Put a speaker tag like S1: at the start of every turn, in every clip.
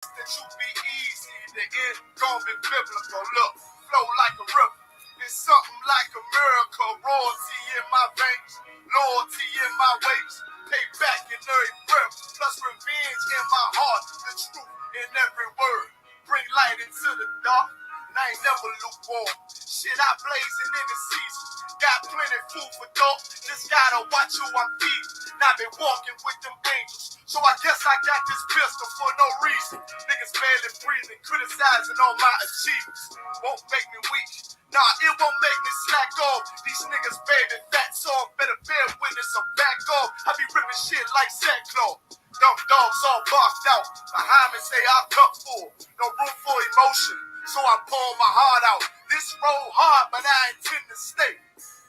S1: That you be easy, the end gon' be biblical. Look, flow like a river. It's something like a miracle. Royalty in my veins, loyalty in my ways. Pay back in every breath, plus revenge in my heart. The truth in every word. Bring light into the dark, and I ain't never lukewarm. Shit, I blazing in the season. Got plenty food for thought. Just gotta watch who I'm feeding. Now been walking with them angels, so I guess I got this pistol for no reason. Niggas barely breathing, criticizing all my achievements. Won't make me weak. Nah, it won't make me slack off. These niggas baby fat, so I better bear witness or back off. I be ripping shit like sackcloth. Dumb dogs all barked out. Behind me say I'm cut full. No room for emotion, so I pour my heart out. This road hard, but I intend to stay.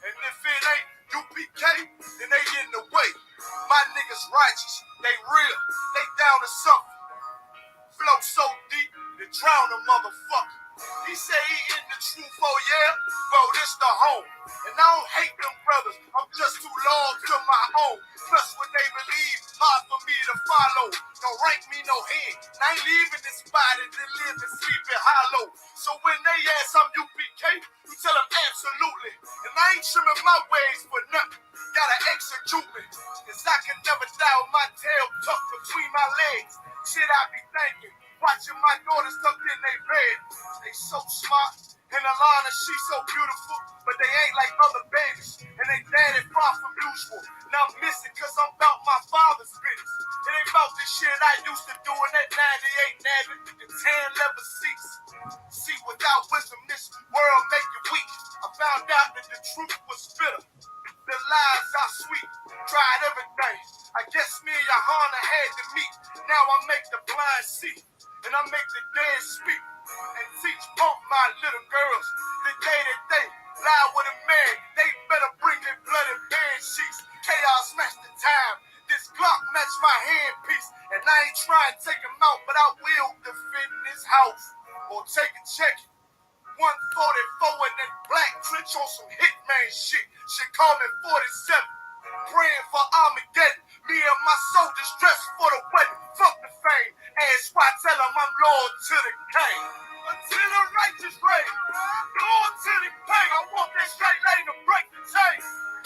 S1: And if it ain't UPK, then they in the way. My niggas righteous, they real, they down to something. Flow so deep, they drown a motherfucker. He say he in the truth, oh yeah? Bro, this the home. And I don't hate them brothers, I'm just too loyal to my own. Plus what they believe, hard for me to follow. Don't rank me no head, and I ain't leaving this body to live and sleep in hollow. So when they ask I'm UPK, you tell them absolutely. And I ain't trimming my ways for nothing. Gotta execute me, cause I can never die with my tail tucked between my legs. Shit I be thinking, watching my daughters tucked in their bed. They so smart, and Alana, she so beautiful, but they ain't like other babies, and they daddy far from usual. Now I'm missing cause I'm about my father's business. It ain't about this shit I used to do in that 98 Navy and tan leather seats. See, without wisdom, this world make you weak. I found out that the truth was bitter. The lies are sweet, tried everything. I guess me and YAHANNA had to meet. Now I make the blind see, and I make the dead speak. And teach both my little girls the day that they lie with a man. They better bring their blood and bed sheets. Chaos match the time. This Glock match my handpiece. And I ain't trying to take him out, but I will defend this house. Or take a check. 144 in that black trench on some hitman shit. She call me 47. Praying for Armageddon. Me and my soldiers dressed for the wedding. Fuck the fame. Ask why tell them I'm loyal to the king. Until the righteous reign. Loyal to the king. I want that straight lane to break the chain.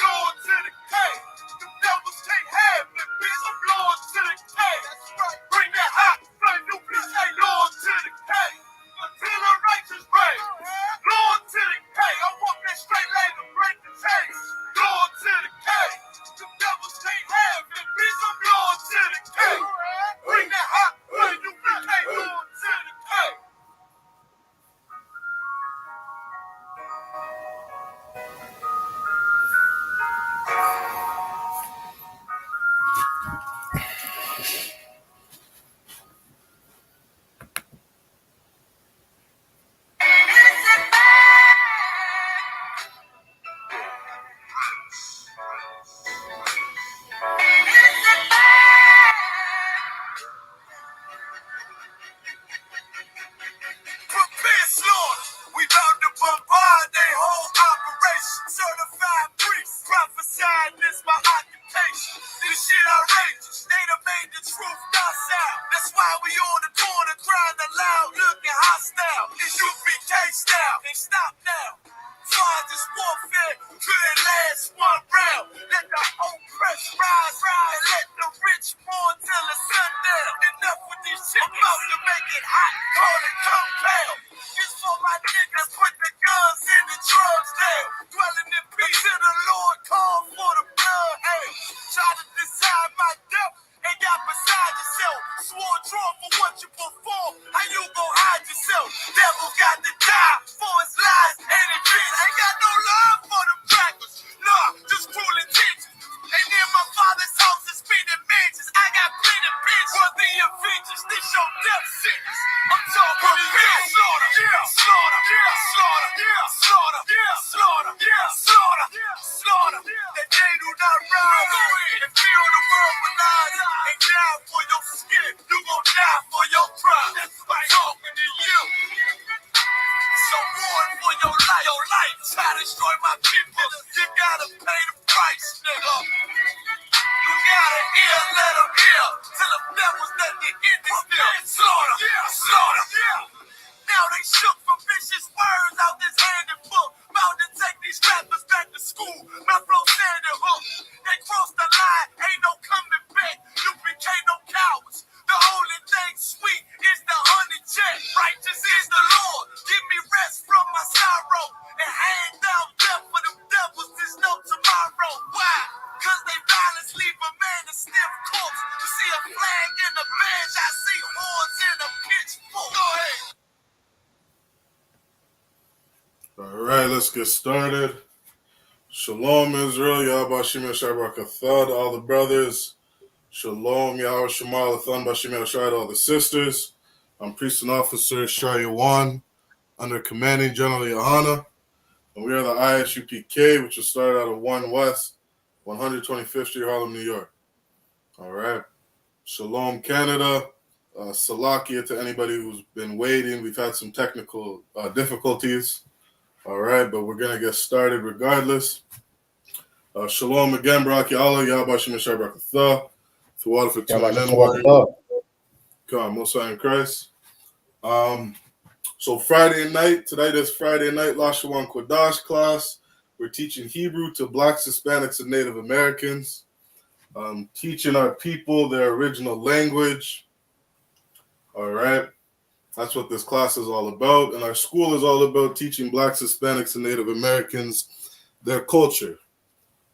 S1: Loyal to the king. The devils can't have me, bitch. I'm loyal to the king. That's right. Bring that hot flame. You bitch ain't loyal to the king. Until the righteous reign. Loyal to the king. I want that straight lane to break the chain. Loyal to the king. The devils can't have me, bitch. I'm loyal to the king. Bring that hot flame. You bitch ain't loyal to the king. Prepare slaughter. We bout to bombard they whole operation. Certified priests, prophesying this my occupation. This shit outrageous. They done made the truth docile. That's why we on the corner crying aloud, looking hostile. It's UPK style. Can't stop now. Find this warfare couldn't last one round. Let the oppressed rise and let the rich mourn till the sundown. Enough with this shit. I'm about to make it hot, call it compound. This for my niggas, put the guns in the drugs down. Dwelling in peace till the Lord call for the blood. Hey, try to decide my death and got beside yourself. Swore draw for what you perform. How you gon' hide yourself? Devil got to die for his lies and his vision. Ain't got no love for the crackers. Nah, just cruel intentions. And in my father's house is spinning mansions. I got plenty bitch for the Avengers. This your death sentence. I'm talking real slaughter. Yeah, slaughter. Yeah, slaughter. Yeah, slaughter. Yeah, slaughter. Yeah, slaughter. Slaughter. That they do not rise and fill the world with lies and die for your skin. You gon' die for your crime. That's why I'm talking to you. So warn for your life. Your life try to destroy my people. You gotta pay the price, nigga. You gotta hear, let them hear. Till the devils that get in this deal. Slaughter. Yeah.
S2: All right, let's get started. Shalom, Israel. Yahweh Shem Yashabrakatha to all the brothers. Shalom, Yahweh Shemal Athan Bashim Yashai to all the sisters. I'm Priest and Officer Shai One, under Commanding General YAHANNA. And we are the I.S.U.P.K, which was started out of 1 West, 125th Street, Harlem, New York. All right. Shalom, Canada. Salakia to anybody who's been waiting. We've had some technical difficulties. All right, but we're going to get started regardless. Shalom again, Baraki Allah, Yahweh Shem Yashai Barakatha. To water for tuning in. Come, Most High in Christ. So Friday night, tonight is Friday night, Lashawan Kodash class. We're teaching Hebrew to Blacks, Hispanics, and Native Americans. Teaching our people their original language. All right. That's what this class is all about. And our school is all about teaching Blacks, Hispanics, and Native Americans their culture.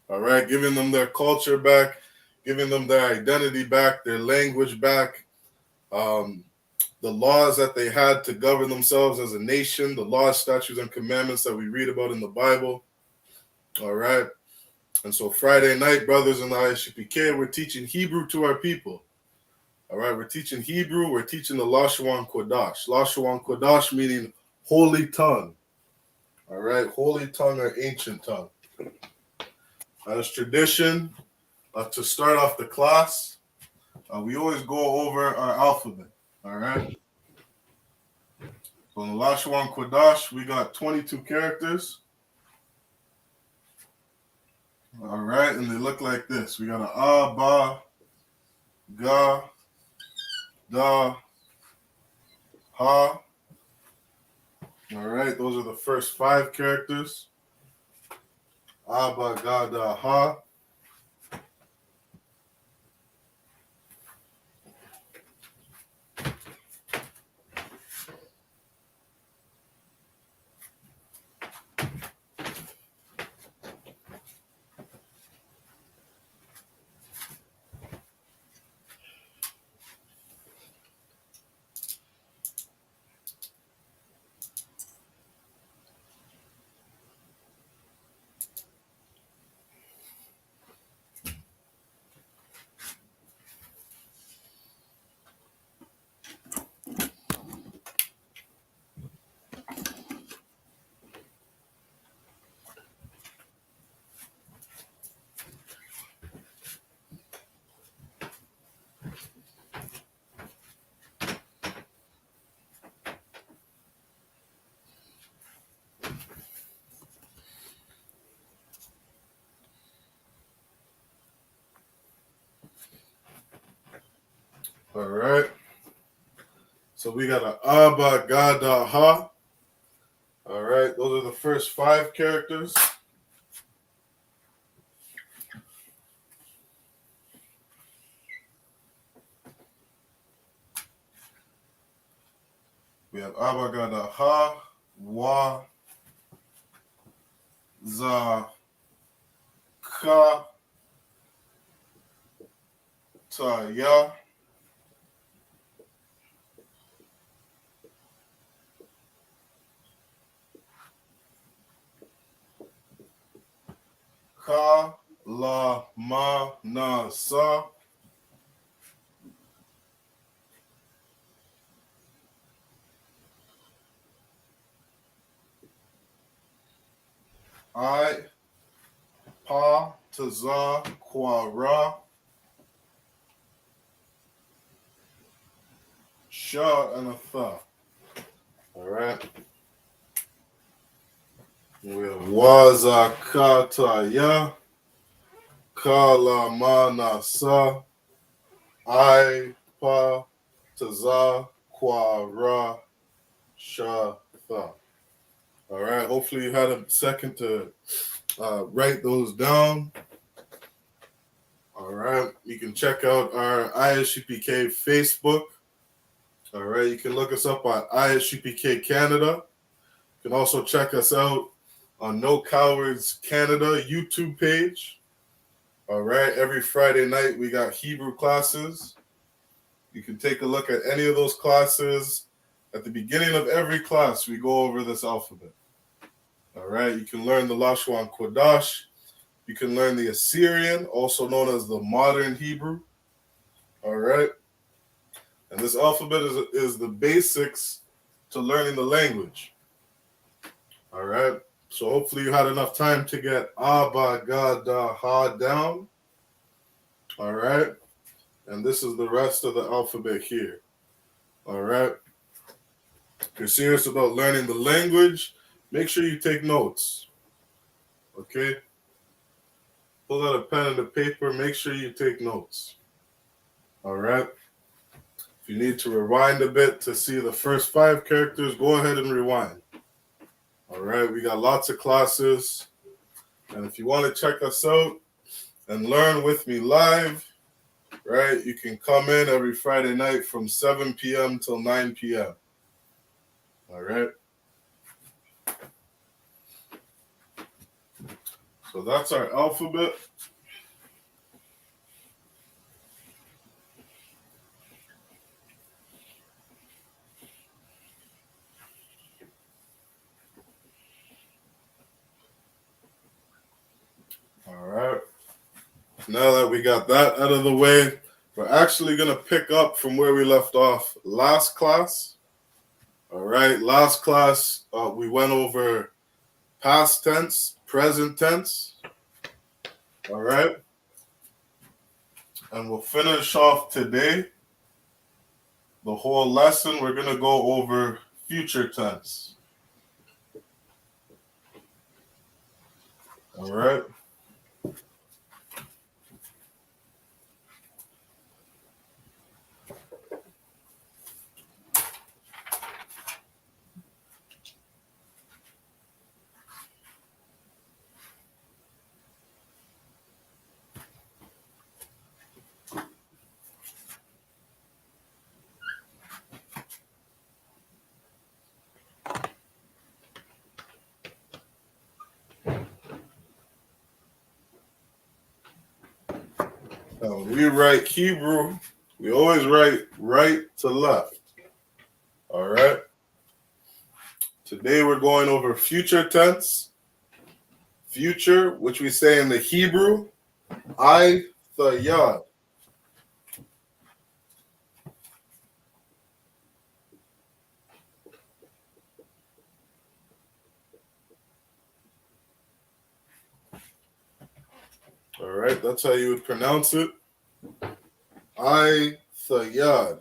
S2: All right. Giving them their culture back, giving them their identity back, their language back, the laws that they had to govern themselves as a nation, the laws, statutes, and commandments that we read about in the Bible. All right. And so Friday night, brothers in the I.S.U.P.K, we're teaching Hebrew to our people. All right, we're teaching Hebrew. We're teaching the Lashawan Kodash. Lashawan Kodash meaning holy tongue. All right, holy tongue or ancient tongue. As tradition, to start off the class, we always go over our alphabet. All right. So in the Lashawan Kodash, we got 22 characters. All right, and they look like this. We got an A, Ba, Ga, Da, Ha. All right, those are the first 5 characters. A, Ba, Ga, Da, Ha. All right. So we got an A, Ba, Ga, Da, Ha. All right. Those are the first 5 characters. We have A, Ba, Ga, Da, Ha, Wa, Za, Ka, Ta, Ya. Ka, La, Ma, Na, Sa. I, Pa, Ta, Za, Kwa, Ra. Sha, and a Tha. All right. We have Wa, Za, Ka, Ta, Ya. Ka, La, Ma, Na, Sa. I, Pa, Ta, Za, Kwa, Ra. Sha, Tha. All right. Hopefully you had a second to write those down. All right. You can check out our I.S.U.P.K Facebook. All right. You can look us up on I.S.U.P.K Canada. You can also check us out on No Cowards Canada YouTube page. All right. Every Friday night we got Hebrew classes. You can take a look at any of those classes. At the beginning of every class, we go over this alphabet. All right, you can learn the Lashuan Kodash. You can learn the Assyrian, also known as the modern Hebrew. All right, and this alphabet is the basics to learning the language. All right, so hopefully you had enough time to get Abba, Ga, Da, Ha down. All right, and this is the rest of the alphabet here. All right, if you're serious about learning the language, make sure you take notes. Okay, pull out a pen and a paper. Make sure you take notes. All right. If you need to rewind a bit to see the first 5 characters, go ahead and rewind. All right, we got lots of classes. And if you want to check us out and learn with me live, right, you can come in every Friday night from 7 p.m. till 9 p.m. All right. So that's our alphabet. All right. Now that we got that out of the way, we're actually going to pick up from where we left off last class. All right. Last class, we went over past tense, present tense. All right. And we'll finish off today. The whole lesson, we're going to go over future tense. All right. Now, when we write Hebrew, we always write right to left. All right. Today we're going over future tense. Future, which we say in the Hebrew, I.S.U.P.K. All right, that's how you would pronounce it. I.S.U.P.K.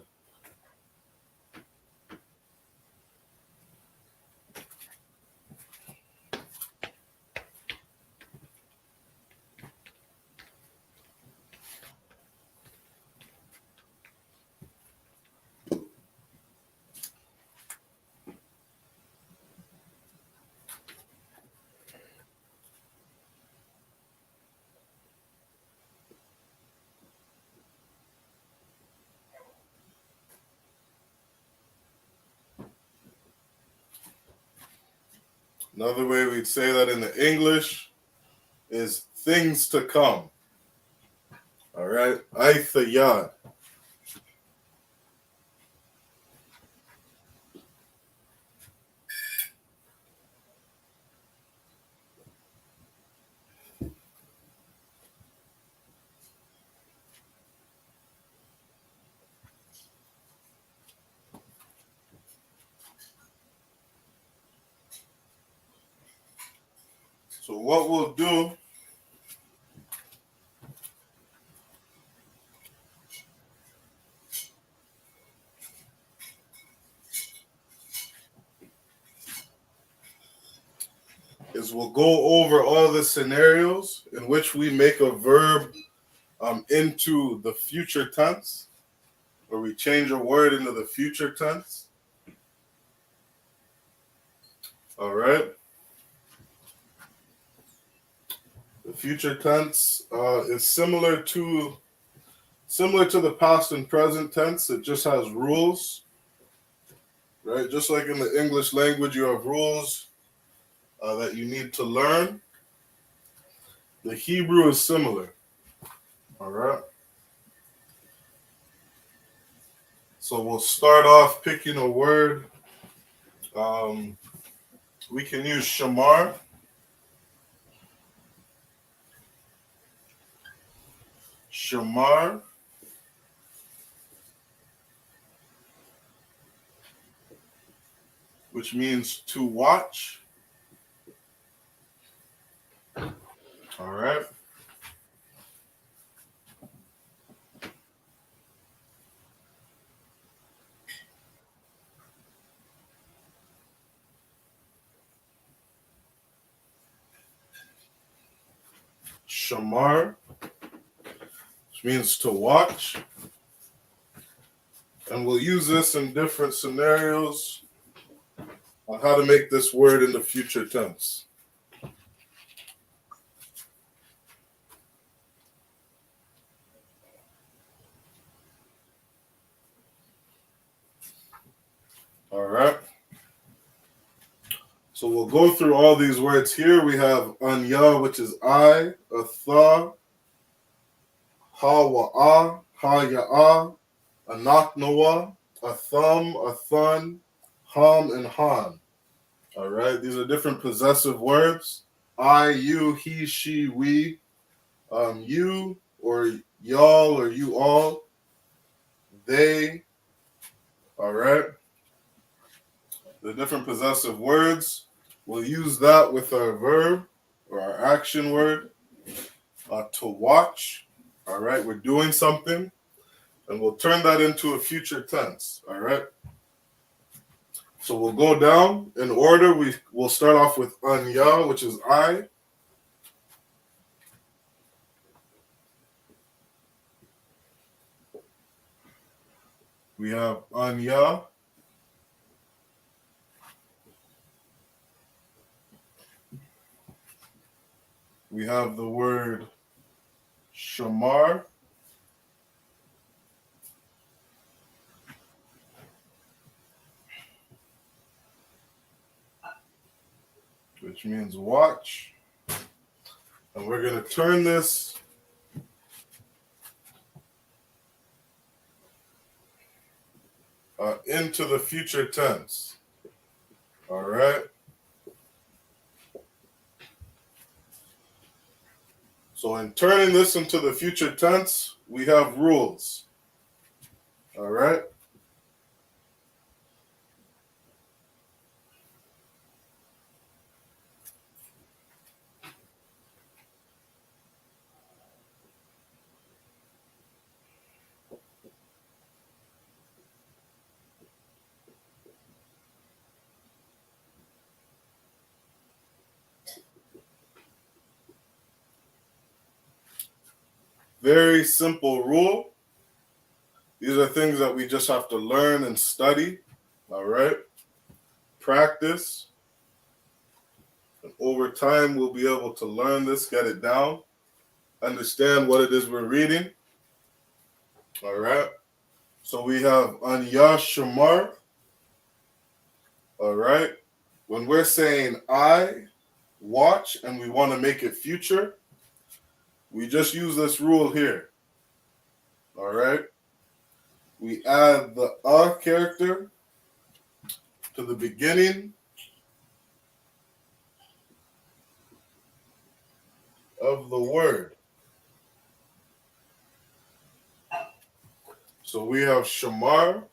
S2: Another way we'd say that in the English is things to come. All right, I.S.U.P.K. So what we'll do is we'll go over all the scenarios in which we make a verb into the future tense, or we change a word into the future tense. All right. The future tense is similar to the past and present tense. It just has rules, right? Just like in the English language, you have rules that you need to learn. The Hebrew is similar. All right. So we'll start off picking a word. we can use shamar. Shamar, which means to watch. All right. Shamar, which means to watch. And we'll use this in different scenarios on how to make this word in the future tense. All right. So we'll go through all these words here. We have anya, which is I, a tha, ha wa ha ya a naknoa, a thumb, a thun, hum, and han. All right. These are different possessive words. I, you, he, she, we, you, or y'all, or you all, they. All right. The different possessive words. We'll use that with our verb or our action word. To watch. All right. We're doing something. And we'll turn that into a future tense. All right. So we'll go down in order. We'll start off with anya, which is I. We have anya. We have the word shamar. Which means watch. And we're going to turn this into the future tense. All right. So in turning this into the future tense, we have rules. All right. Very simple rule. These are things that we just have to learn and study. All right. Practice. And over time, we'll be able to learn this, get it down, understand what it is we're reading. All right. So we have anya shamar. All right. When we're saying I watch and we want to make it future, we just use this rule here. All right. We add the character to the beginning of the word. So we have shamar.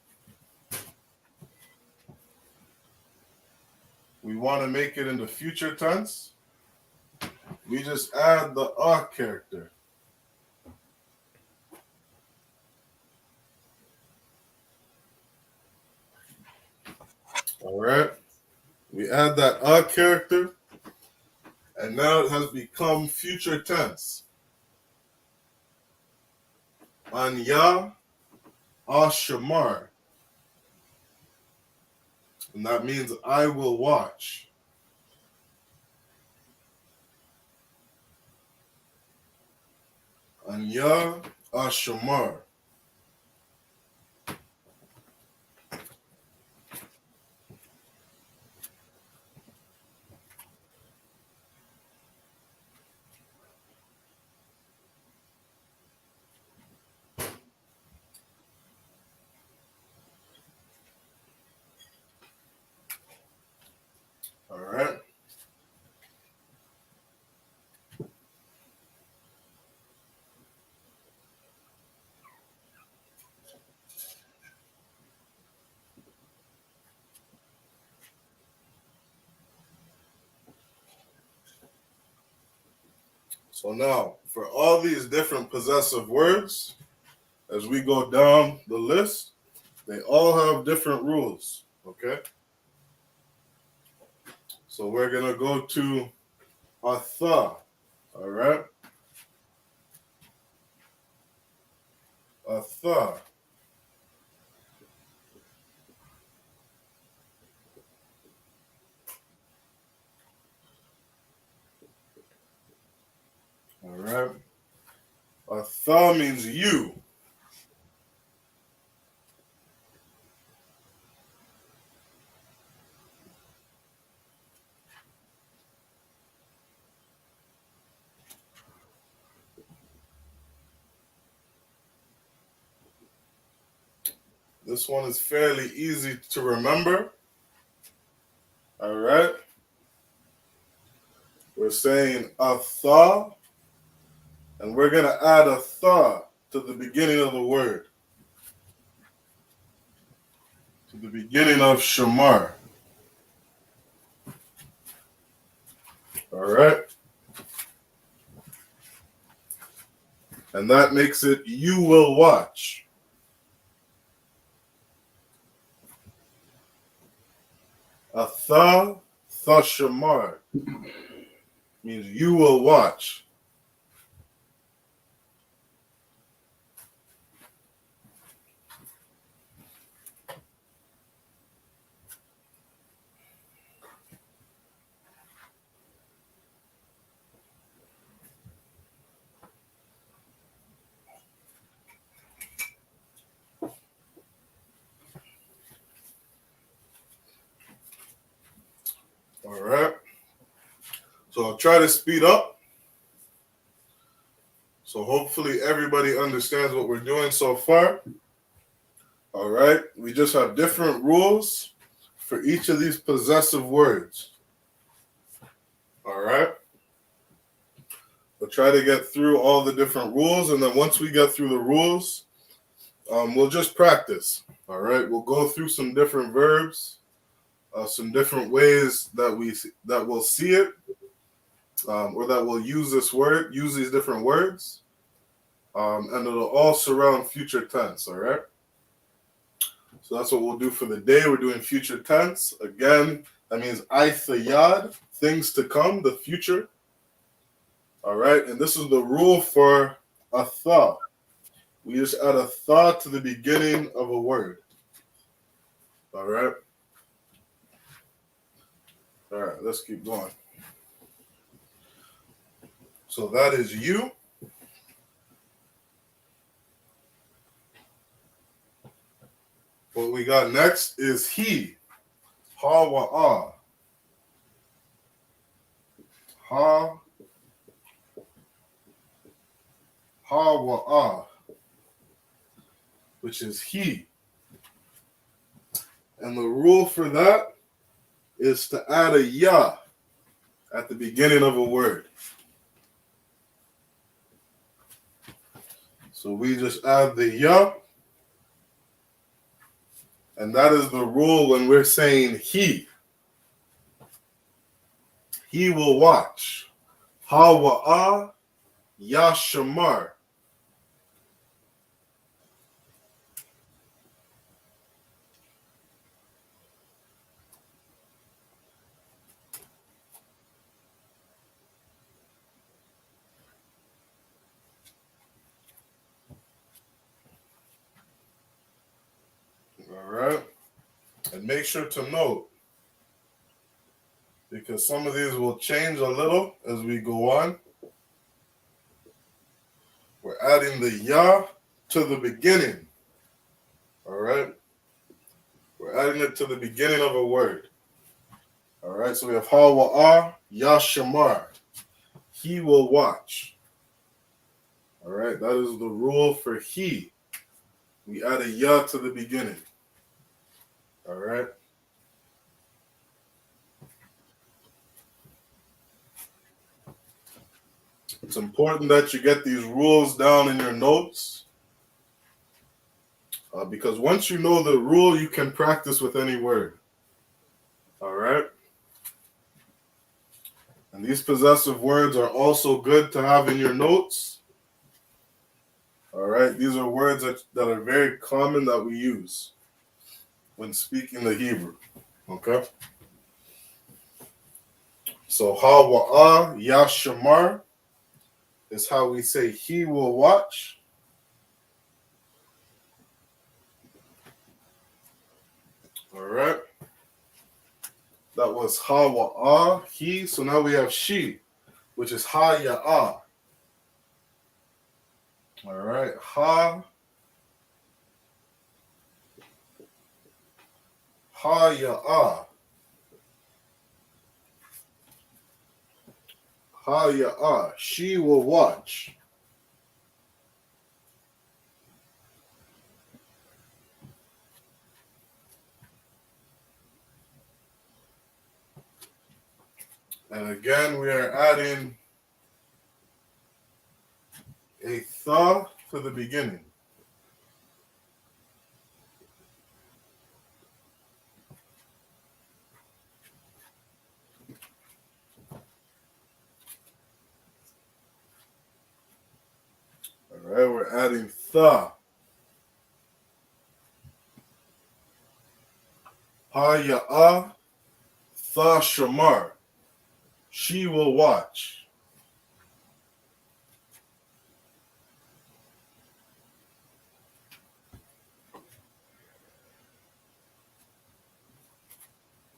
S2: We want to make it into future tense. We just add the character. All right. We add that character, and now it has become future tense. Anya shamar. And that means I will watch. Anya shamar. All right. So now, for all these different possessive words, as we go down the list, they all have different rules, okay? So we're going to go to atha, all right? Atha. All right? Atha means you. This one is fairly easy to remember. All right? We're saying atha, and we're going to add a tha to the beginning of the word, to the beginning of shamar. All right? And that makes it you will watch. Atha, tha shamar means you will watch. All right? So I'll try to speed up. So hopefully everybody understands what we're doing so far. All right? We just have different rules for each of these possessive words. All right? We'll try to get through all the different rules, and then once we get through the rules, we'll just practice. All right? We'll go through some different verbs, some different ways that we'll see it, or that we'll use this word, use these different words, and it'll all surround future tense. All right? So that's what we'll do for the day. We're doing future tense. Again, that means aythayad, things to come, the future. All right, and this is the rule for a tha. We just add a tha to the beginning of a word. All right. All right, let's keep going. So that is you. What we got next is he. Ha wa ah. Ha. Ha wa ah. Which is he. And the rule for that is to add a ya at the beginning of a word. So we just add the ya, and that is the rule when we're saying he. He will watch. Ha wa ah, ya shamar. All right. And make sure to note, because some of these will change a little as we go on. We're adding the ya to the beginning. All right. We're adding it to the beginning of a word. All right. So we have ha wa ah, ya shamar. He will watch. All right. That is the rule for he. We add a ya to the beginning. All right. It's important that you get these rules down in your notes, because once you know the rule, you can practice with any word. All right. And these possessive words are also good to have in your notes. All right, these are words that are very common that we use when speaking the Hebrew. Okay? So, ha wa'ah yashamar is how we say he will watch. All right? That was ha wa'ah, he. So now we have she, which is ha ya'ah. All right? Ha ya'ah. Ha ya'ah. She will watch. And again, we are adding a tha to the beginning. All right, we're adding tha. Ha ya'ah, tha shamar. She will watch.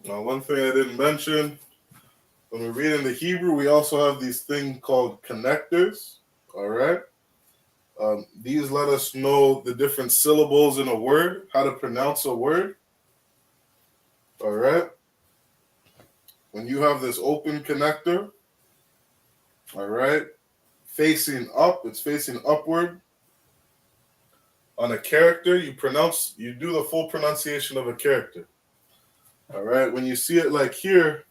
S2: Now, one thing I didn't mention, when we read in the Hebrew, we also have these things called connectors. All right. These let us know the different syllables in a word, how to pronounce a word. All right. When you have this open connector, all right, facing up, it's facing upward. On a character, you do the full pronunciation of a character. All right. When you see it like here,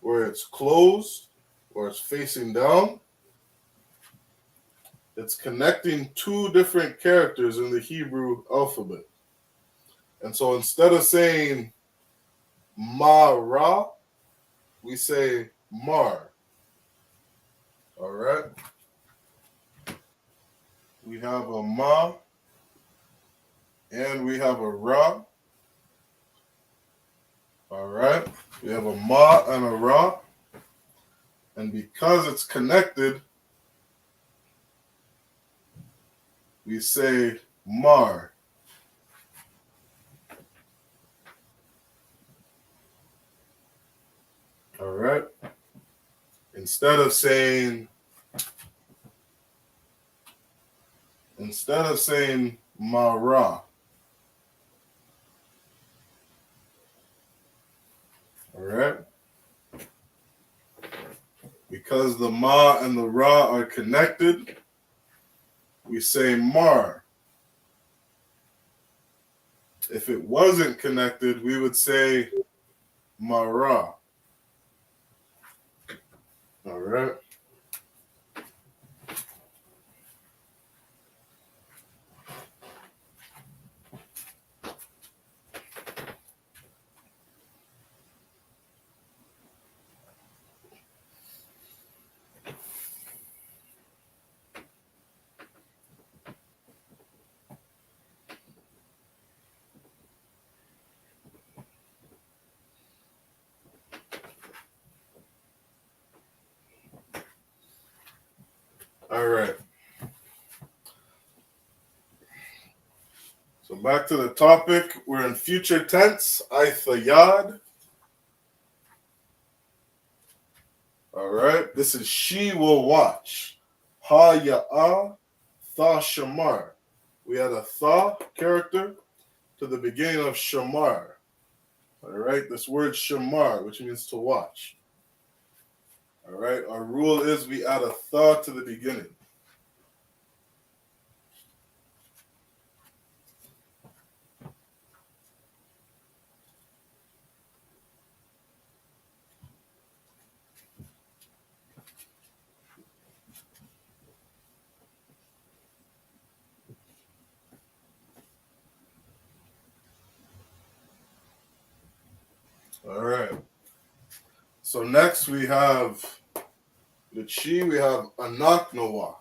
S2: where it's closed or it's facing down, it's connecting two different characters in the Hebrew alphabet. And so instead of saying ma-ra, we say mar. All right? We have a ma and we have a ra. All right? We have a ma and a ra. And because it's connected, we say mar. All right? Instead of saying ma-ra. All right? Because the ma and the ra are connected, we say mar. If it wasn't connected, we would say mara. All right. All right. So back to the topic. We're in future tense. I.S.U.P.K. All right. This is she will watch. Ha ya'ah, tha shamar. We had a tha character to the beginning of shamar. All right. This word shamar, which means to watch. All right. Our rule is we add a tha to the beginning. All right. So next we have the chi, we have Anak Noah.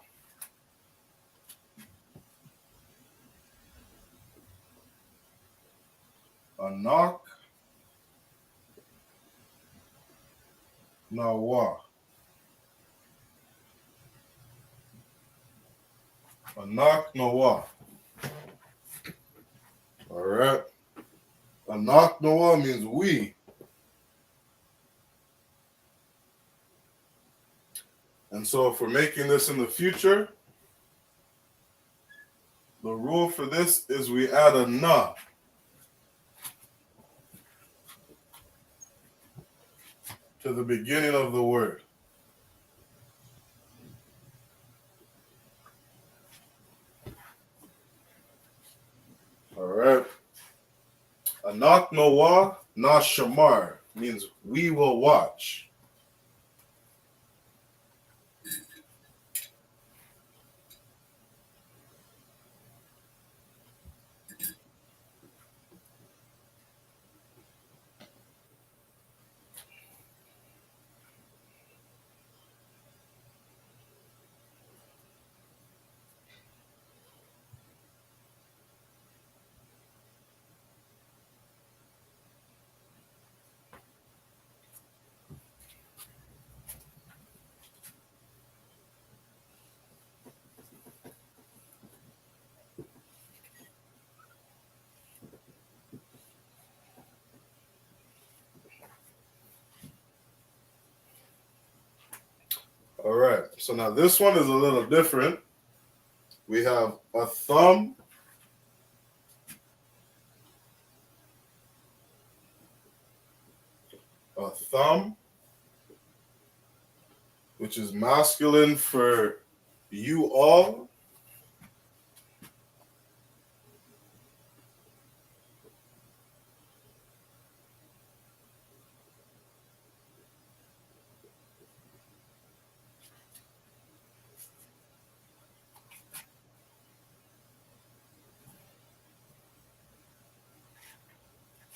S2: Anak Noah. Anak Noah. All right. Anak Noah means we. And so if we're making this in the future, the rule for this is we add a na to the beginning of the word. All right. Anak Noah na shamar means we will watch. All right. So now this one is a little different. We have a thumb, which is masculine for you all.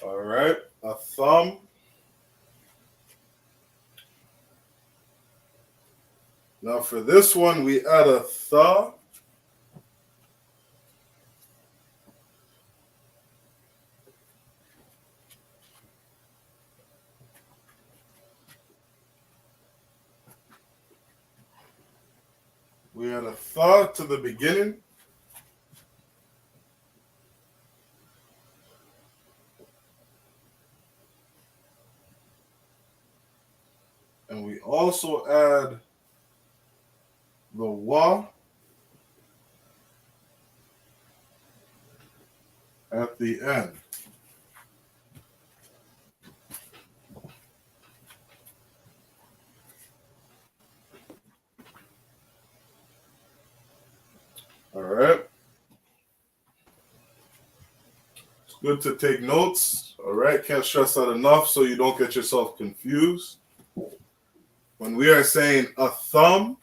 S2: All right. A thumb. Now for this one, we add a tha. We add a tha to the beginning. And we also add the wa at the end. All right. It's good to take notes. All right. Can't stress that enough so you don't get yourself confused. When we are saying a thumb,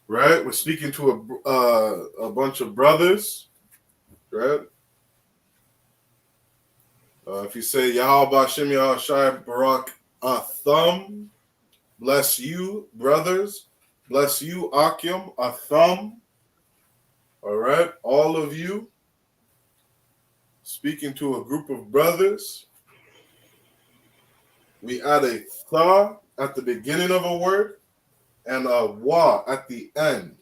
S2: right, we're speaking to a bunch of brothers, right? If you say Yahweh Shem Yahshai Barak a thumb, bless you, brothers. Bless you, Akim, a thumb. All right, all of you. Speaking to a group of brothers. We add a tha at the beginning of a word and a wa at the end.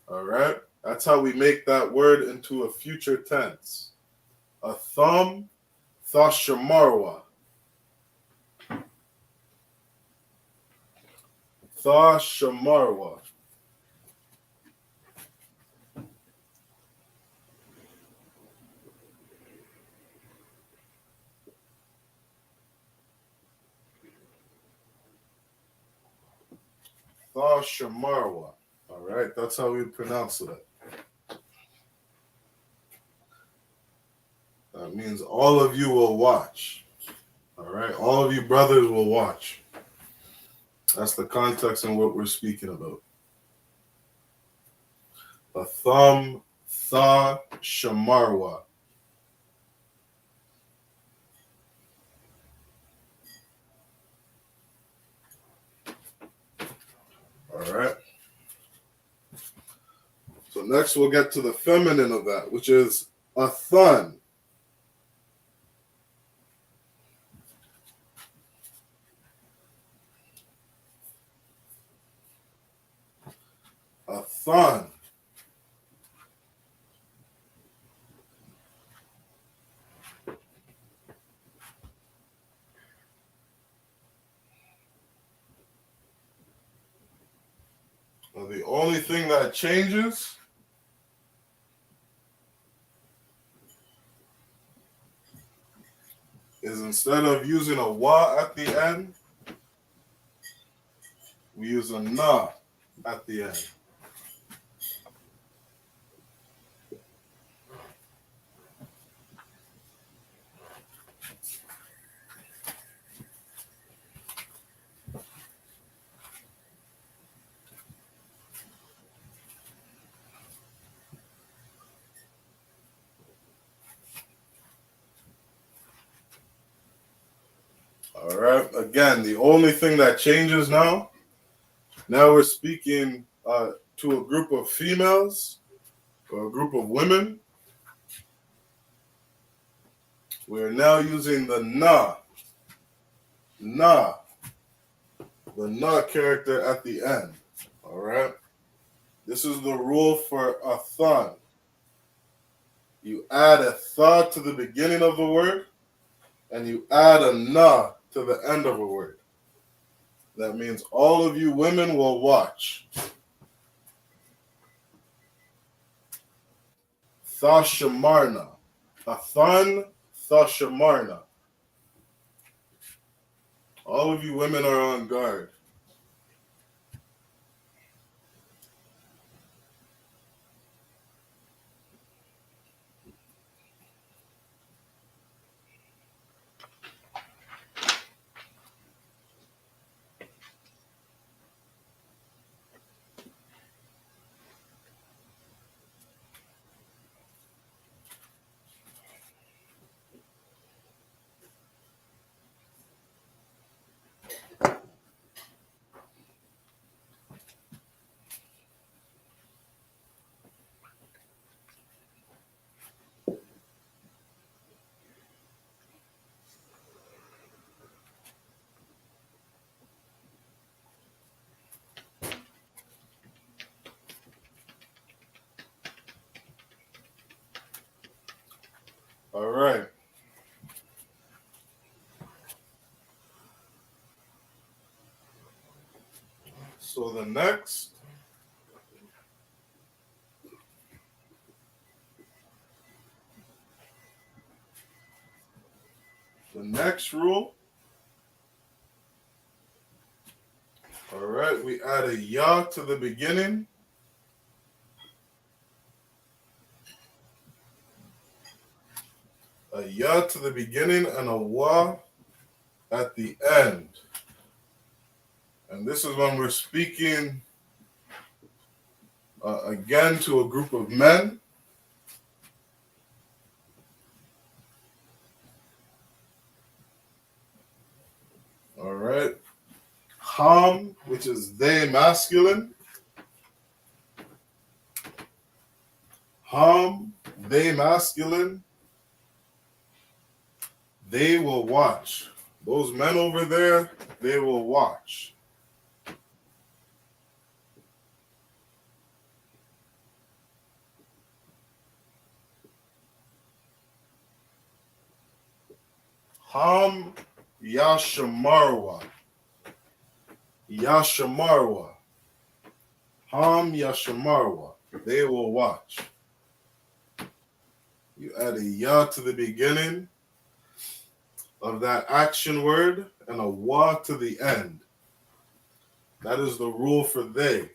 S2: All right, that's how we make that word into a future tense. A thumb, thashamarwa. Thashamarwa. Thashamarwa. All right, that's how we pronounce it. That means all of you will watch. All right, all of you brothers will watch. That's the context in what we're speaking about. A thumb, tha, shamarwa. Next, we'll get to the feminine of that, which is a thun. A thun. Well, the only thing that changes is instead of using a wa at the end, we use a na at the end. All right. Again, the only thing that changes now we're speaking to a group of females or a group of women. We're now using the na, the na character at the end. All right. This is the rule for a thun. You add a tha to the beginning of the word, and you add a na to the end of a word. That means all of you women will watch. Thashamarna. A thun, thashamarna. All of you women are on guard. All right. So the next rule. All right, we add a ya to the beginning. A ya to the beginning and a wa at the end. And this is when we're speaking again to a group of men. All right. Ham, which is they masculine. Ham, they masculine. They will watch. Those men over there, they will watch. Ham Yashamarwa. Yashamarwa. Ham Yashamarwa. They will watch. You add a ya to the beginning of that action word and a wa to the end. That is the rule for they.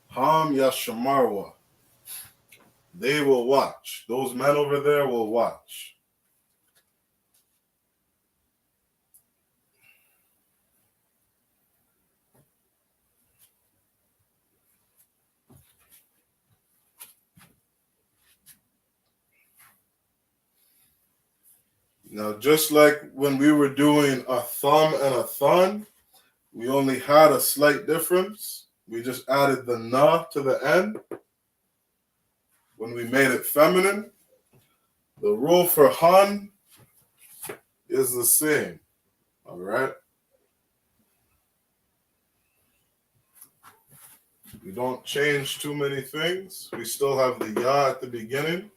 S2: Ham Yashamarwa. They will watch. Those men over there will watch. Now, just like when we were doing a thumb and a thun, we only had a slight difference. We just added the na to the end when we made it feminine. The rule for han is the same. All right? We don't change too many things. We still have the ya at the beginning.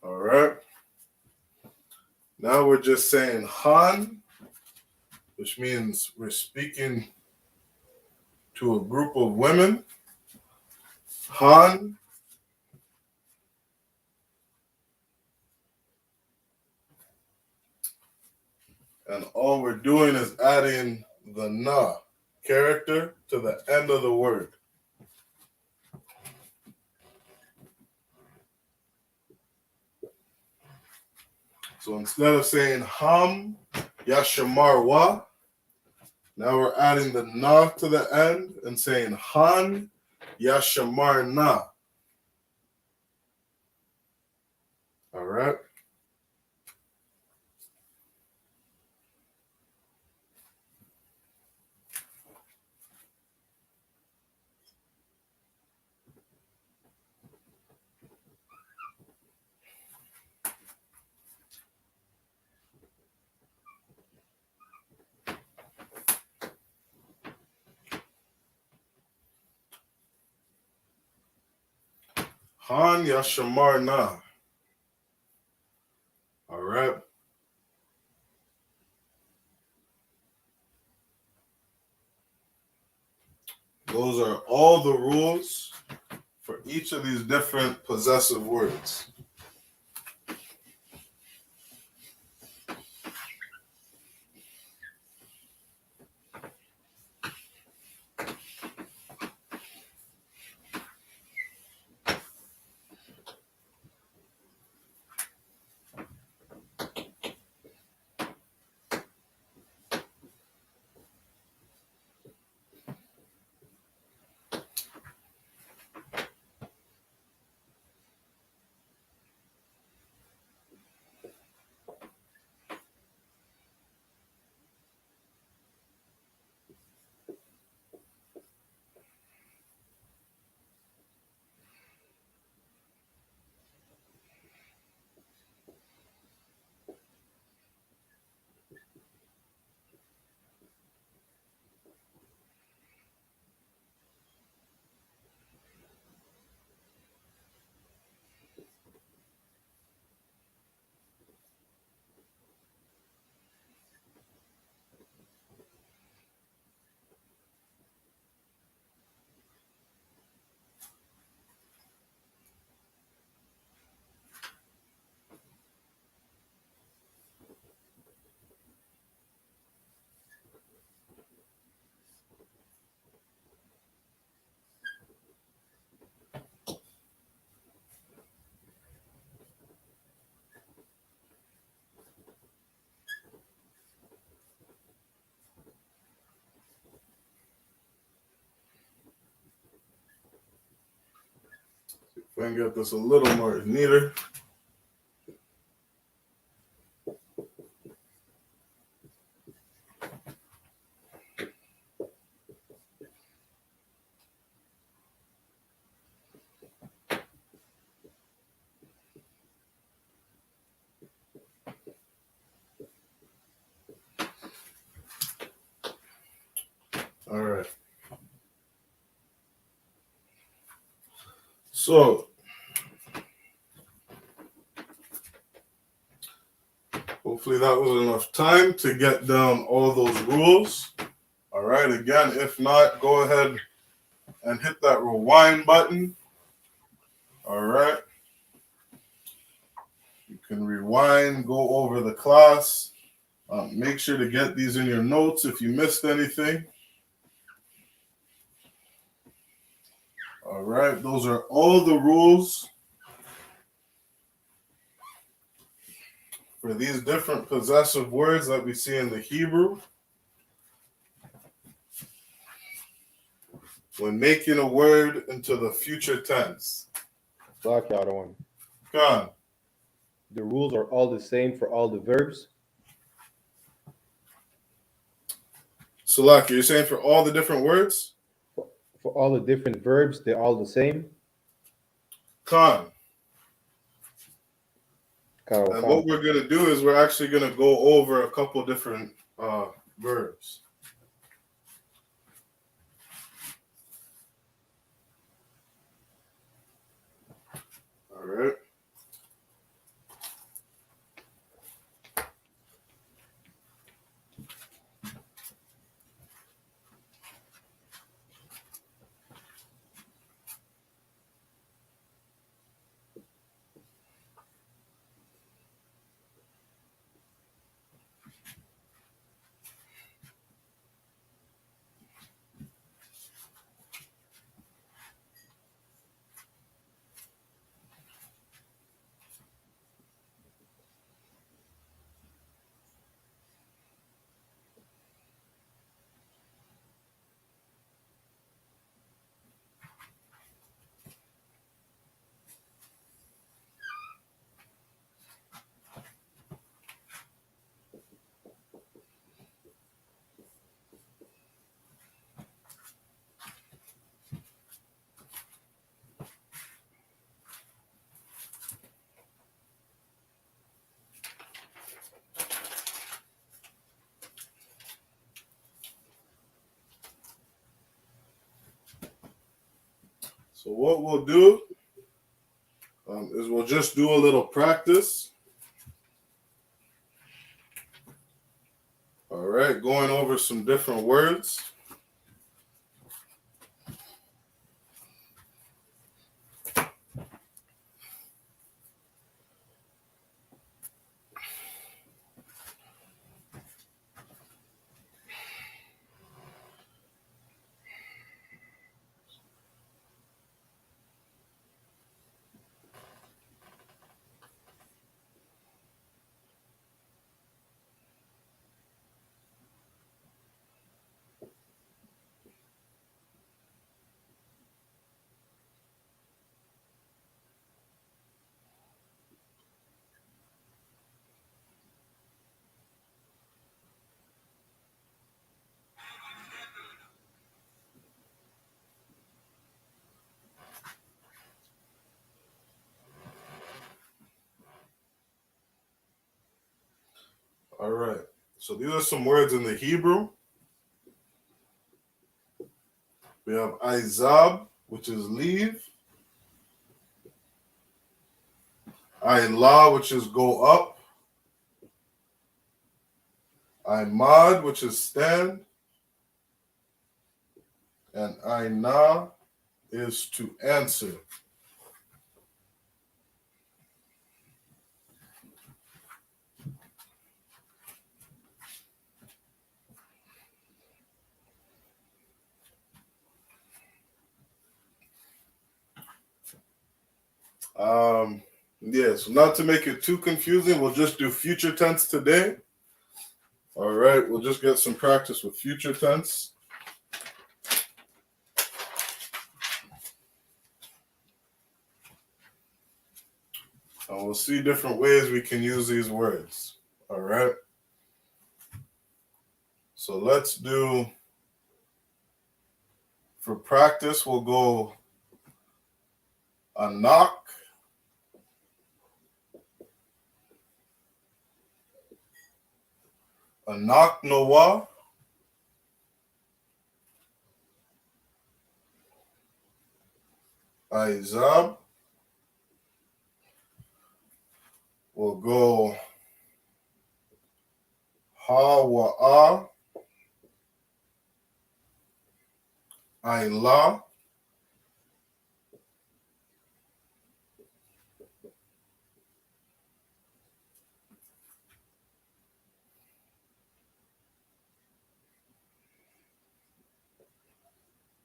S2: All right. Now we're just saying han, which means we're speaking to a group of women. Han. And all we're doing is adding the na character to the end of the word. So instead of saying ham yashamar wa, now we're adding the na to the end and saying han yashamar na. All right. Han yashamar na. All right. Those are all the rules for each of these different possessive words. If I can get this a little more neater. All right. So, hopefully that was enough time to get down all those rules. All right. Again, if not, go ahead and hit that rewind button. All right. You can rewind, go over the class. Make sure to get these in your notes if you missed anything. All right. Those are all the rules for these different possessive words that we see in the Hebrew. when making a word into the future tense.
S3: Black out one.
S2: Khan.
S3: The rules are all the same for all the verbs.
S2: Salaki, you're saying for all the different words?
S3: For all the different verbs, they're all the same.
S2: Khan.
S3: Karo,
S2: And
S3: Khan.
S2: what we're going to do is we're actually going to go over a couple different verbs. All right. So what we'll do is we'll just do a little practice. All right, going over some different words. All right, so these are some words in the Hebrew. We have I.S.U.P.K, which is leave. I.L.A, which is go up. I.M.A.D, which is stand. And I.N.A is to answer. So not to make it too confusing, we'll just do future tense today. All right, we'll just get some practice with future tense. And we'll see different ways we can use these words. All right. So let's do, for practice, we'll go a knock. A knock noah. I.S.U.P. We'll go ha-wa-a. I.L.A.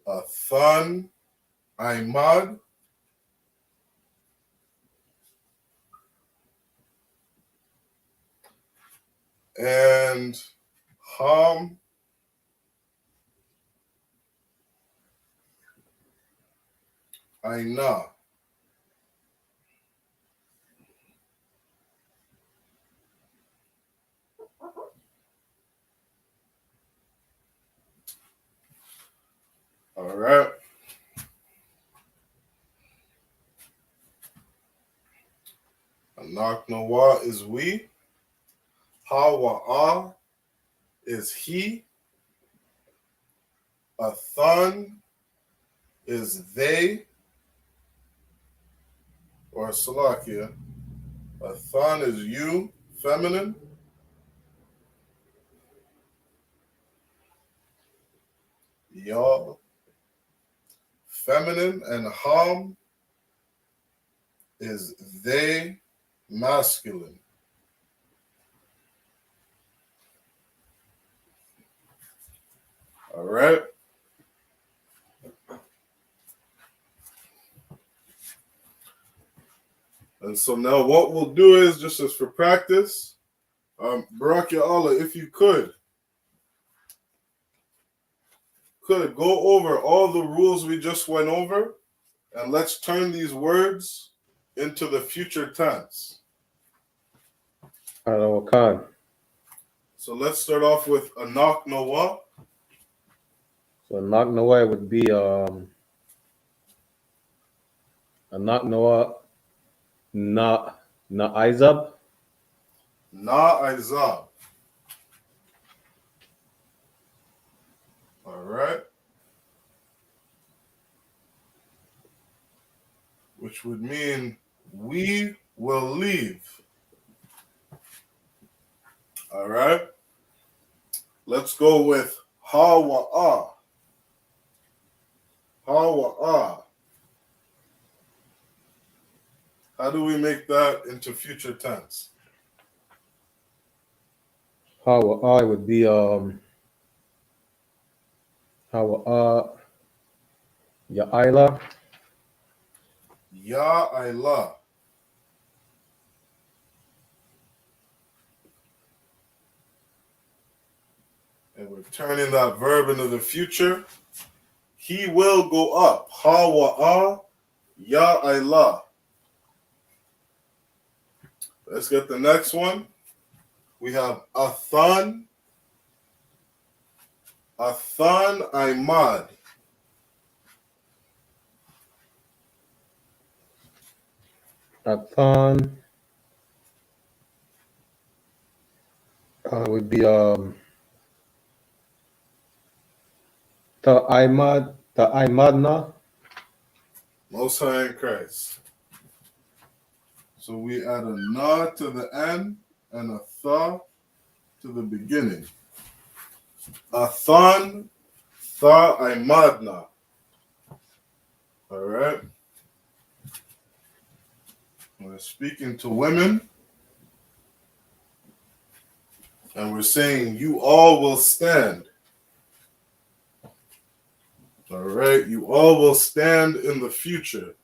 S2: A thun. I.M.A.D. And ham. Aina. All right. Anak Noah is we. Hawa'a is he. Athan is they. Or Salakia. Athan is you, feminine. Y'all, feminine. And Ham is they, masculine. All right. And so now what we'll do is, just as for practice, Barak Ya Allah, if you could go over all the rules we just went over, and let's turn these words into the future tense.
S3: Khan.
S2: So let's start off with Anak Noah.
S3: So Anak Noah would be Anak Noah na I.S.U.P.K.
S2: Na Izab. All right. Which would mean we will leave. All right. Let's go with Hawa'a. Hawa'a. How do we make that into future tense?
S3: Hawa'a would be Hawa'a Ya'ila.
S2: Ya'ila. And we're turning that verb into the future. He will go up. Hawa'a Ya'ila. Let's get the next one. We have Athan. Athan Imad.
S3: Athan would be Ta'imadna.
S2: Most High in Christ. So we add a na to the end and a tha to the beginning. Athan tha imadna. All right. We're speaking to women, and we're saying, you all will stand. All right. You all will stand in the future.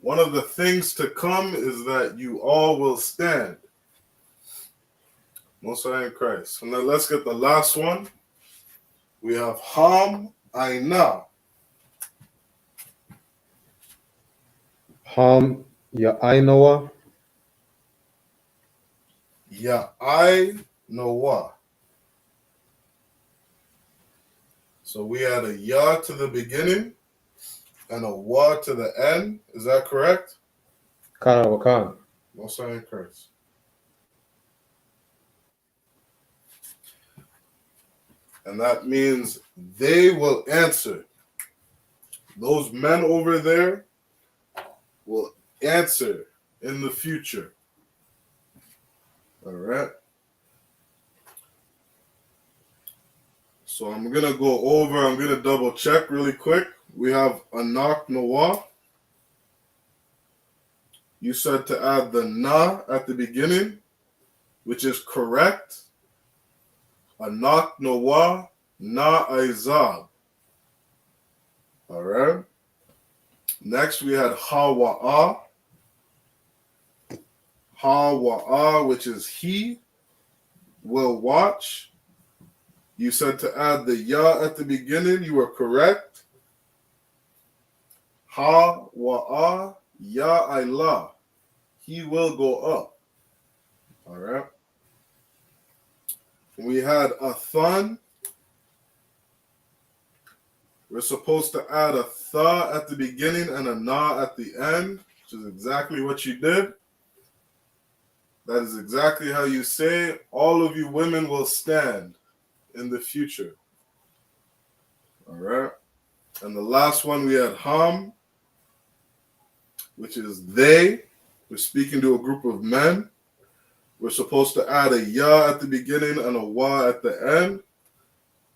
S2: One of the things to come is that you all will stand. Most High in Christ. And then let's get the last one. We have Ham Aina.
S3: Ham Ya'inoa.
S2: Ya'inoa. So we add a ya to the beginning and a wa to the end. Is that correct?
S3: Khan.
S2: Most High in Christ. And that means they will answer. Those men over there will answer in the future. All right. So I'm going to go over, I'm going to double check really quick. We have Anak Noah. You said to add the na at the beginning, which is correct. Anak Noah na Izab. All right. Next, we had Hawa'a. Hawa'a, which is he will watch. You said to add the ya at the beginning. You were correct. Ha wa'a ya'ila. He will go up. All right. We had a thun. We're supposed to add a tha at the beginning and a na at the end, which is exactly what you did. That is exactly how you say, all of you women will stand in the future. All right. And the last one we had ham, which is they. We're speaking to a group of men. We're supposed to add a ya at the beginning and a wa at the end.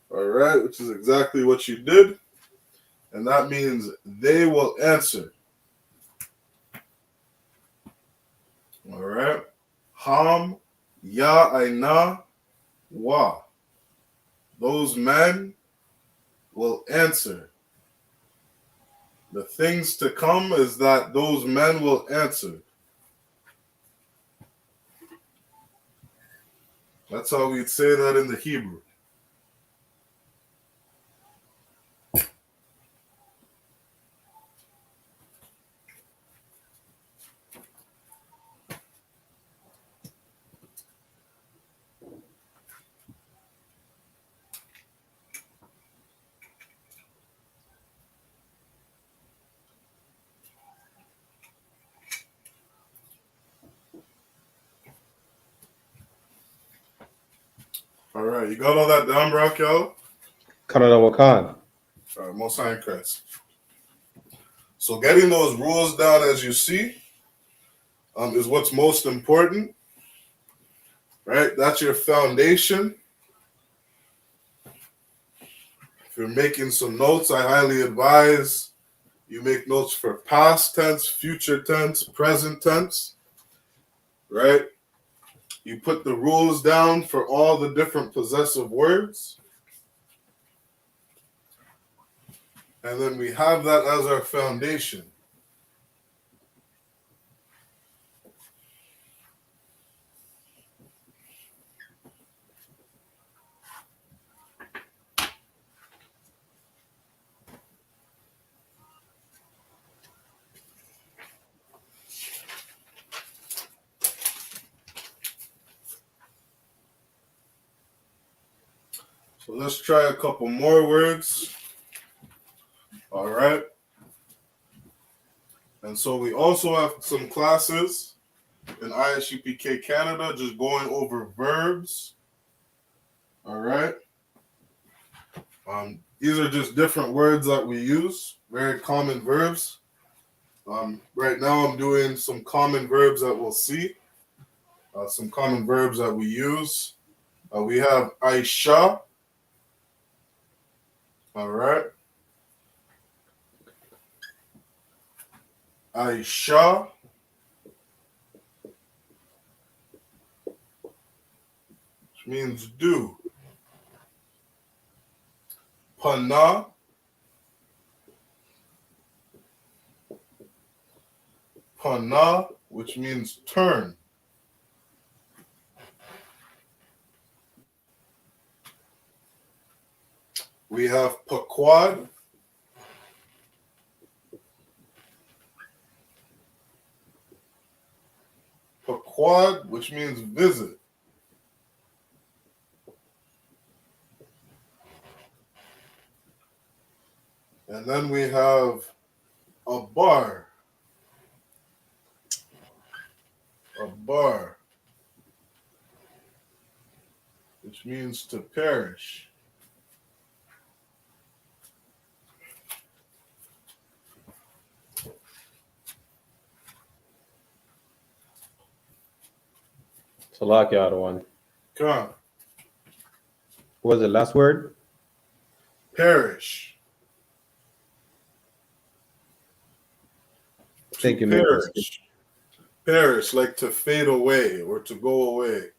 S2: All right, which is exactly what you did. And that means they will answer. All right. Ham, ya, aina, wa. Those men will answer. The things to come is that those men will answer. That's how we'd say that in the Hebrew. All right, you got all that down, Raquel?
S3: Canada Wakan.
S2: All right, most high in Christ. So getting those rules down, as you see, is what's most important, right? That's your foundation. If you're making some notes, I highly advise you make notes for past tense, future tense, present tense, right? You put the rules down for all the different possessive words. And then we have that as our foundation. So let's try a couple more words. All right. And so we also have some classes in I.S.U.P.K Canada just going over verbs. All right. These are just different words that we use, very common verbs. Right now I'm doing some common verbs that we'll see, some common verbs that we use. We have Aisha. All right. Aisha. Which means do. Pana. Pana, which means turn. We have Paquad. Paquad, which means visit. And then we have a bar. A bar, which means to perish.
S3: Salakia, other one.
S2: Come on.
S3: What was the last word?
S2: Perish.
S3: Thank you,
S2: perish. Perish, like to fade away or to go away.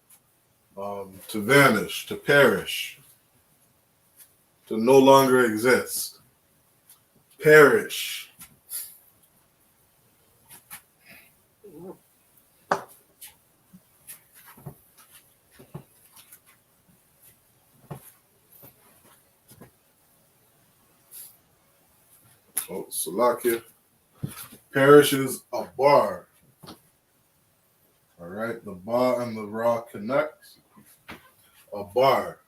S2: To vanish, to perish. To no longer exist. Perish. Oh, Salakia. Parish is a bar. All right, the ba and the ra connect. A bar.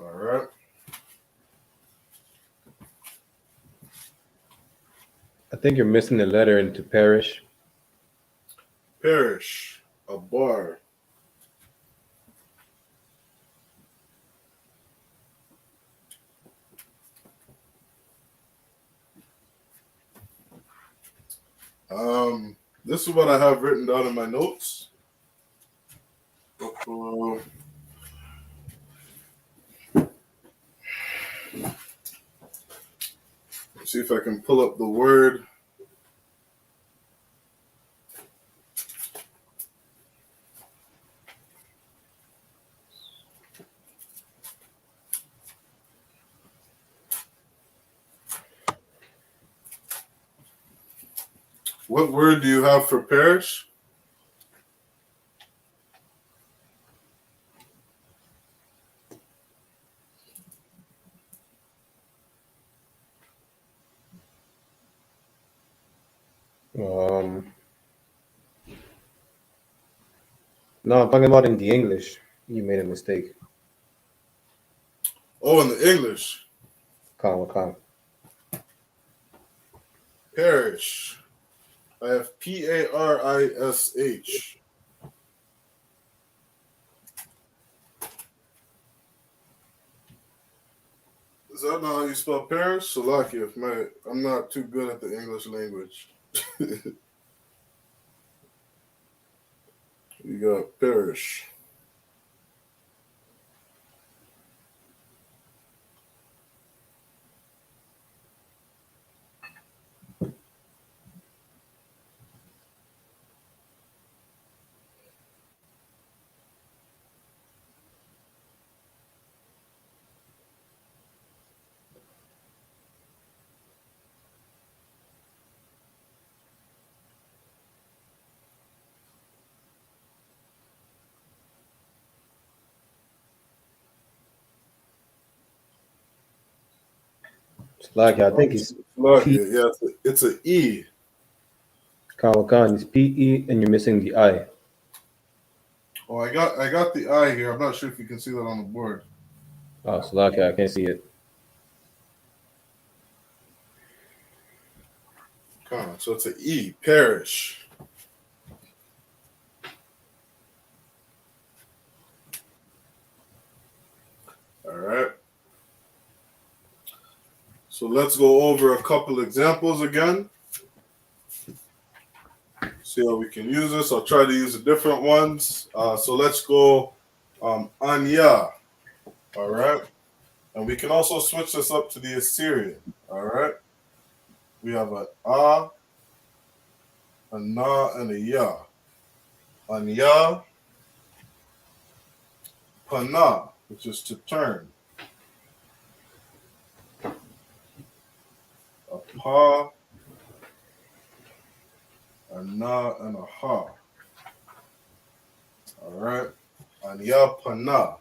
S2: All right.
S3: I think you're missing the letter into parish.
S2: Parish, a bar. This is what I have written down in my notes. See if I can pull up the word. What word do you have for parish?
S3: No, I'm talking about in the English. You made a mistake.
S2: Oh, in the English.
S3: Come.
S2: Parish. I have Parish. Is that not how you spell parish? Salakia, I'm not too good at the English language. You got parish.
S3: Salakia, I think it's P.
S2: Yeah, it's an E.
S3: Kawakan is PE, and you're missing the I.
S2: Oh, I got the I here. I'm not sure if you can see that on the board.
S3: Oh, Salakia, I can't see it.
S2: So it's an E. Parish. All right. So let's go over a couple examples again. See how we can use this. I'll try to use the different ones. So let's go Anya. All right. And we can also switch this up to the Assyrian. All right. We have a na, and a ya. Anya, pana, which is to turn. A pa, a na, and a ha. All right. Anya, pana.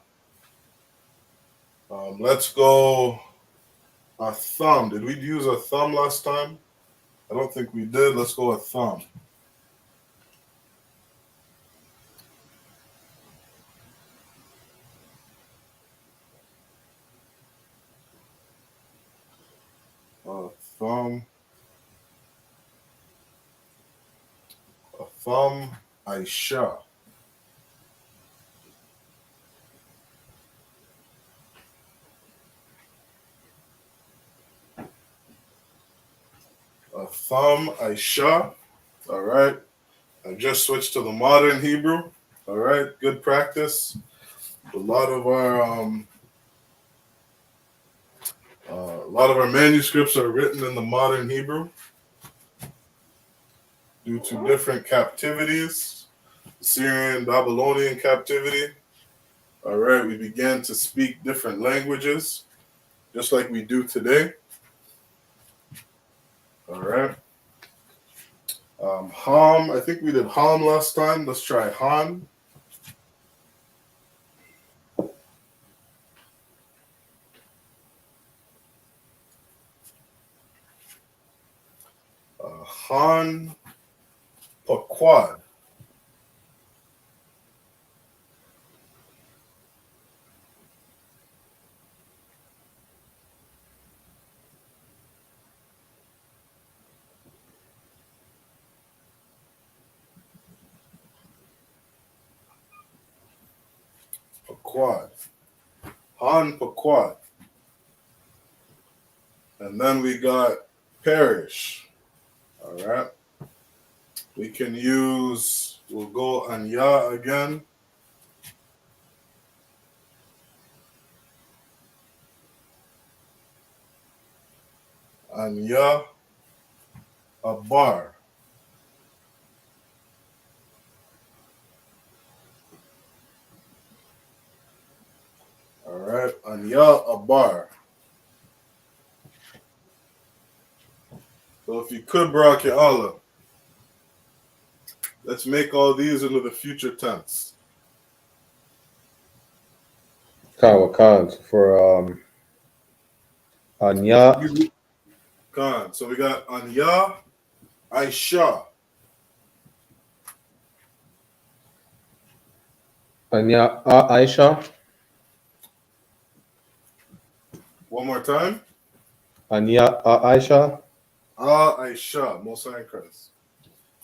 S2: Let's go a thumb. Did we use a thumb last time? I don't think we did. Let's go a thumb. Thumb. A thumb. Aisha. A thumb. Aisha. All right. I just switched to the modern Hebrew. All right. Good practice. A lot of our manuscripts are written in the modern Hebrew due to different captivities, Syrian, Babylonian captivity. All right, we began to speak different languages, just like we do today. All right. Ham, I think we did Ham last time. Let's try Han. Han Paquad. Paquad. Han Paquad. And then we got Perish. All right. We can use, we'll go Anya again. Anya Abar. All right. Anya Abar. So if you could, Barak Ya Allah, let's make all these into the future tense.
S3: Khan for Anya,
S2: Khan. So we got Anya Aisha.
S3: Anya Aisha,
S2: One more time.
S3: Anya Aisha,
S2: Aisha. Most High in Christ.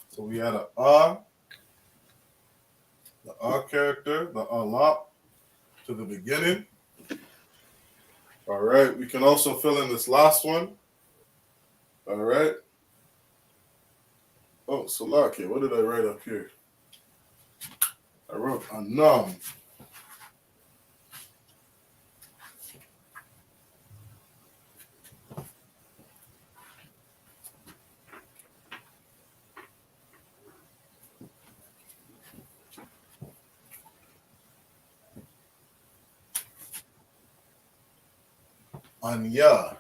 S2: So we had the character, the Allah to the beginning. All right. We can also fill in this last one. All right. Oh, Salaki, what did I write up here? I wrote Anam. Anya.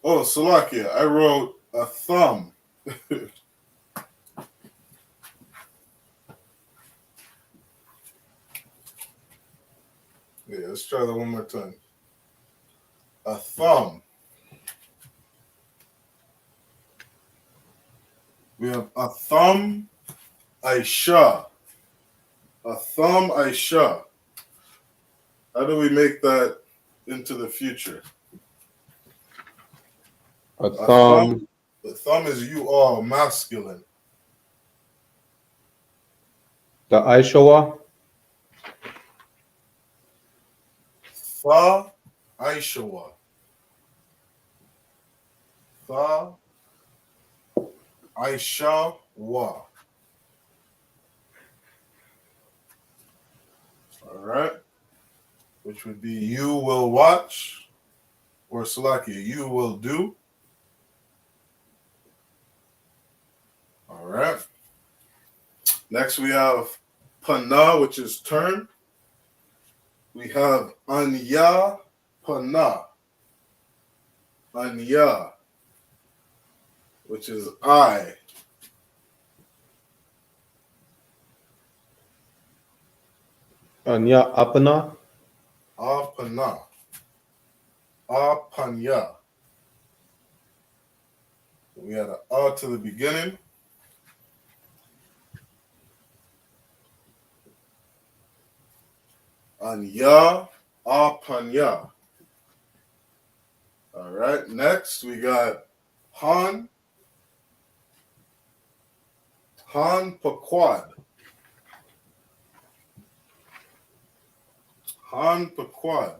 S2: Oh, Salakia, I wrote a thumb. Yeah, let's try that one more time. A thumb. We have a thumb, Aisha. A thumb, Aisha. How do we make that into the future?
S3: a thumb,
S2: The thumb is you all masculine.
S3: the Aishawa,
S2: Fa, Aishawa. Fa, Aisha, wa. All right. Which would be you will watch, or Salaki, you will do. All right. Next we have Pana, which is turn. We have Anya Pana. Anya, which is I.
S3: Anya Apana,
S2: Apana. Apanya. We had a to the beginning. Anya, Apanya. All right. Next, we got Han. Han Paquad. Han Paquad.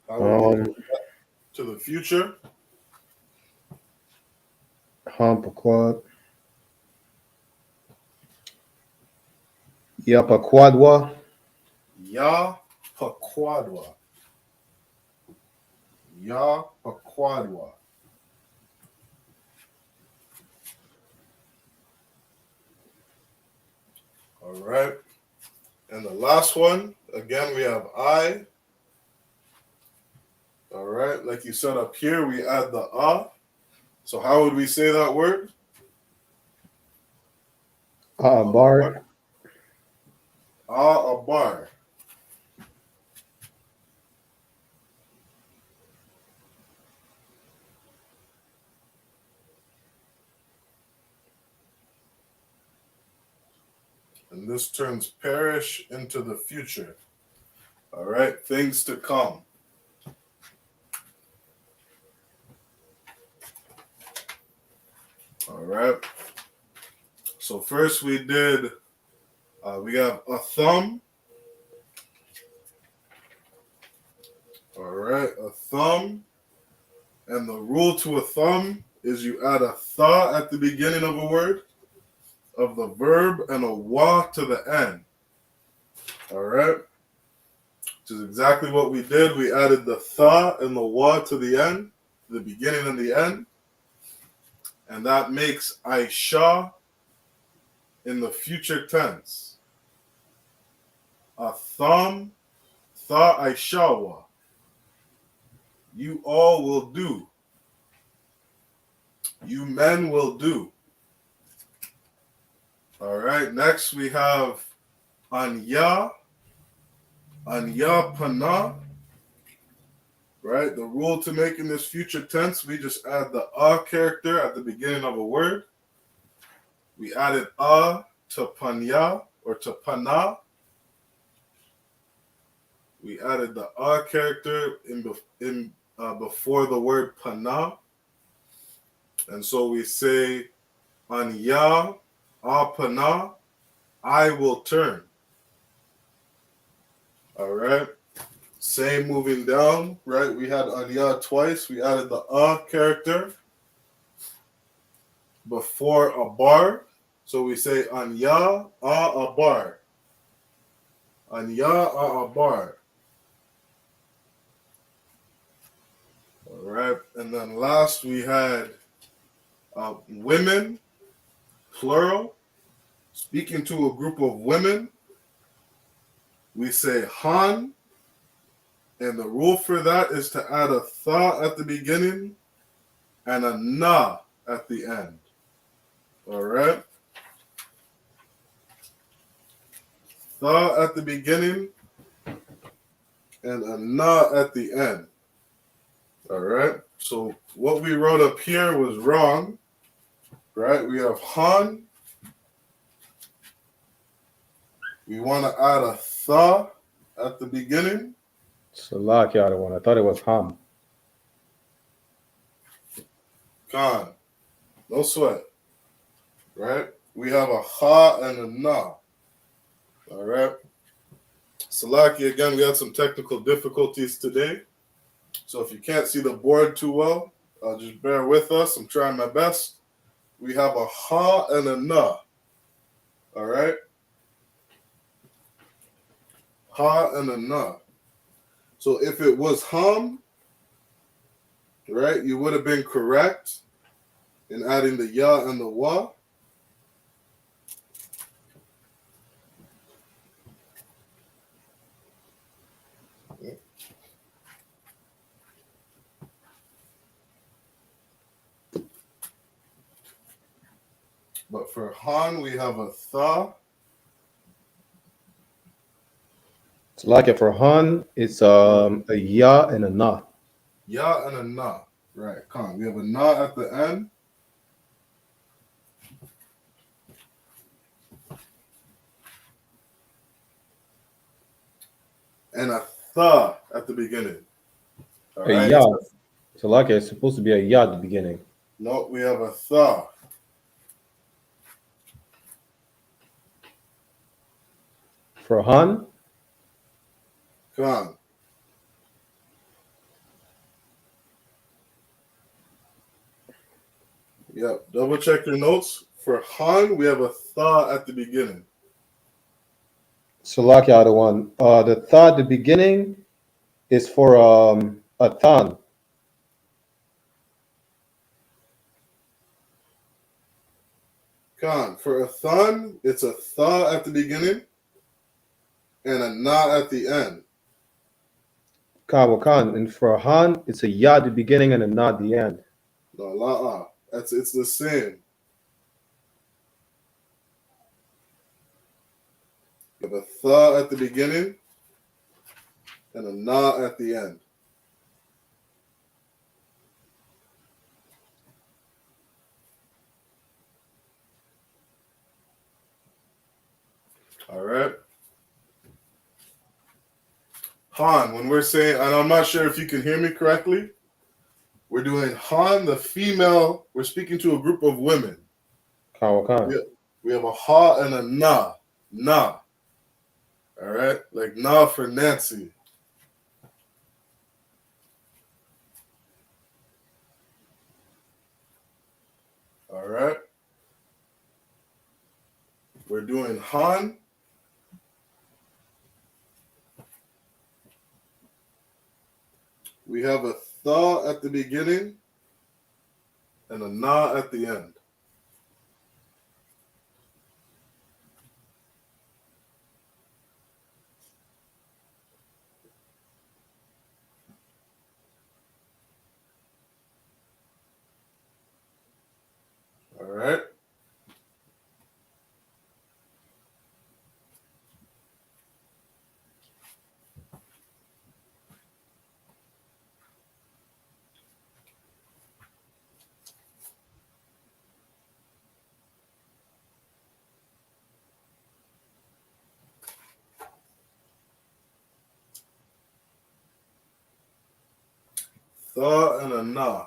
S2: How would we put that to the future?
S3: Hampaquad, Yapaquadwa,
S2: Ya Paquadwa. YAHANNA. All right. And the last one, again, we have I. All right. Like you said up here, we add the A. So how would we say that word?
S3: Bar.
S2: A bar. And this turns perish into the future. All right, things to come. All right. So first we did, we have a thumb. All right, a thumb. And the rule to a thumb is you add a tha at the beginning of a word, of the verb, and a wa to the end. All right. Which is exactly what we did. We added the tha and the wa to the end, the beginning and the end. And that makes Aisha in the future tense. A thumb, tha Aishawa. You all will do. You men will do. All right. Next we have Anya. Anya Pana. Right? The rule to making this future tense, we just add the a character at the beginning of a word. We added a to panya or to pana. We added the a character in before the word pana. And so we say anya apana, I will turn. All right. Same moving down, right? We had anya twice. We added the a character before a bar. So we say anya a bar. Anya a bar. All right. And then last we had women, plural. Speaking to a group of women, we say han. And the rule for that is to add a tha at the beginning and a na at the end. All right. Tha at the beginning and a na at the end. All right. So what we wrote up here was wrong. Right. We have han. We want to add a tha at the beginning.
S3: Salak, the other one. I thought it was Ham.
S2: Khan. No sweat. Right? We have a ha and a na. All right. Salaki, again, we had some technical difficulties today. So if you can't see the board too well, just bear with us. I'm trying my best. We have a ha and a na. All right. Ha and a na. So if it was ham, right, you would have been correct in adding the ya and the wa. But for han, we have a tha.
S3: Salak, for Han, it's a ya and a na.
S2: Ya and a na. Right, Khan. We have a na at the end. And a tha at the beginning. All
S3: A
S2: right.
S3: ya. Salak, it's supposed to be a ya at the beginning.
S2: No, we have a tha.
S3: For Han,
S2: Khan. Yep. Double check your notes. For han, we have a tha at the beginning.
S3: Salak, the one. The tha at the beginning is for a tan.
S2: Khan. For a thun, it's a tha at the beginning and a na at the end.
S3: Kawakan. And for Han, it's a ya at the beginning and a na at the end.
S2: No, la'a. It's the same. You have a tha at the beginning and a na at the end. All right. Han, when we're saying, and I'm not sure if you can hear me correctly, we're doing Han, the female. We're speaking to a group of women.
S3: Kawakan.
S2: We have a ha and a na. Na. All right. Like na for Nancy. All right. We're doing Han. We have a tha at the beginning and a na at the end. All right. Tha and a na.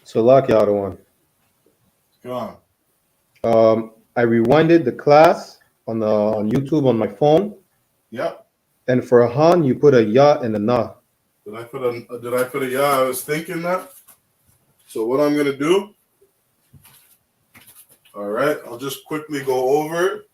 S3: So lock the other one.
S2: Gone.
S3: I rewinded the class on YouTube on my phone.
S2: Yep.
S3: And for a Han, you put a ya and a na.
S2: Did I put a ya? I was thinking that. So what I'm gonna do? All right. I'll just quickly go over it.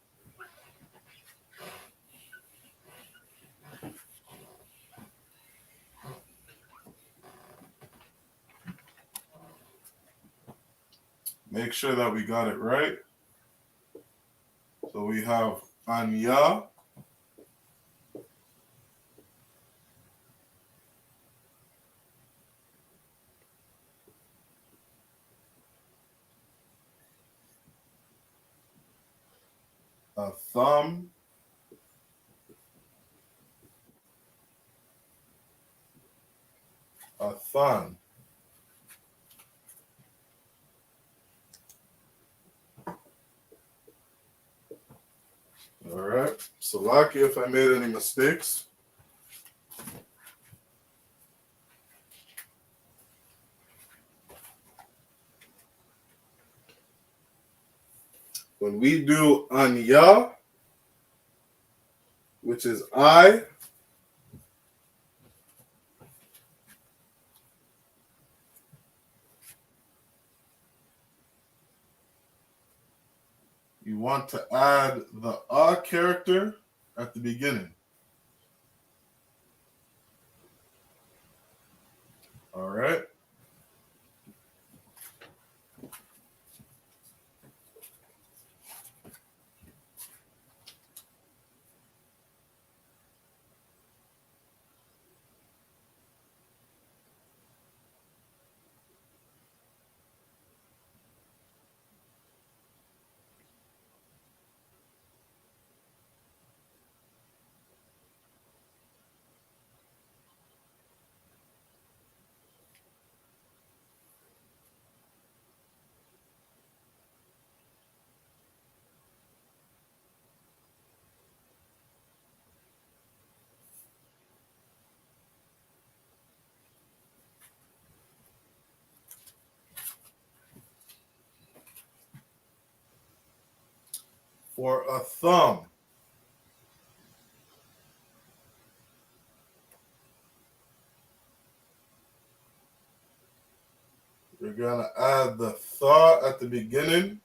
S2: Make sure that we got it right. So we have anya, a thumb, a thun. All right. So lucky if I made any mistakes. When we do anya, which is I, you want to add the character at the beginning. All right. For a thumb, we're going to add the tha at the beginning.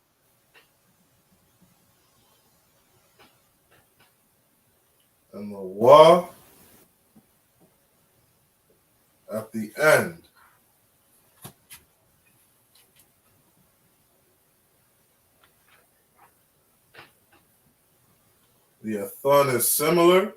S2: And the wa at the end. The athon is similar.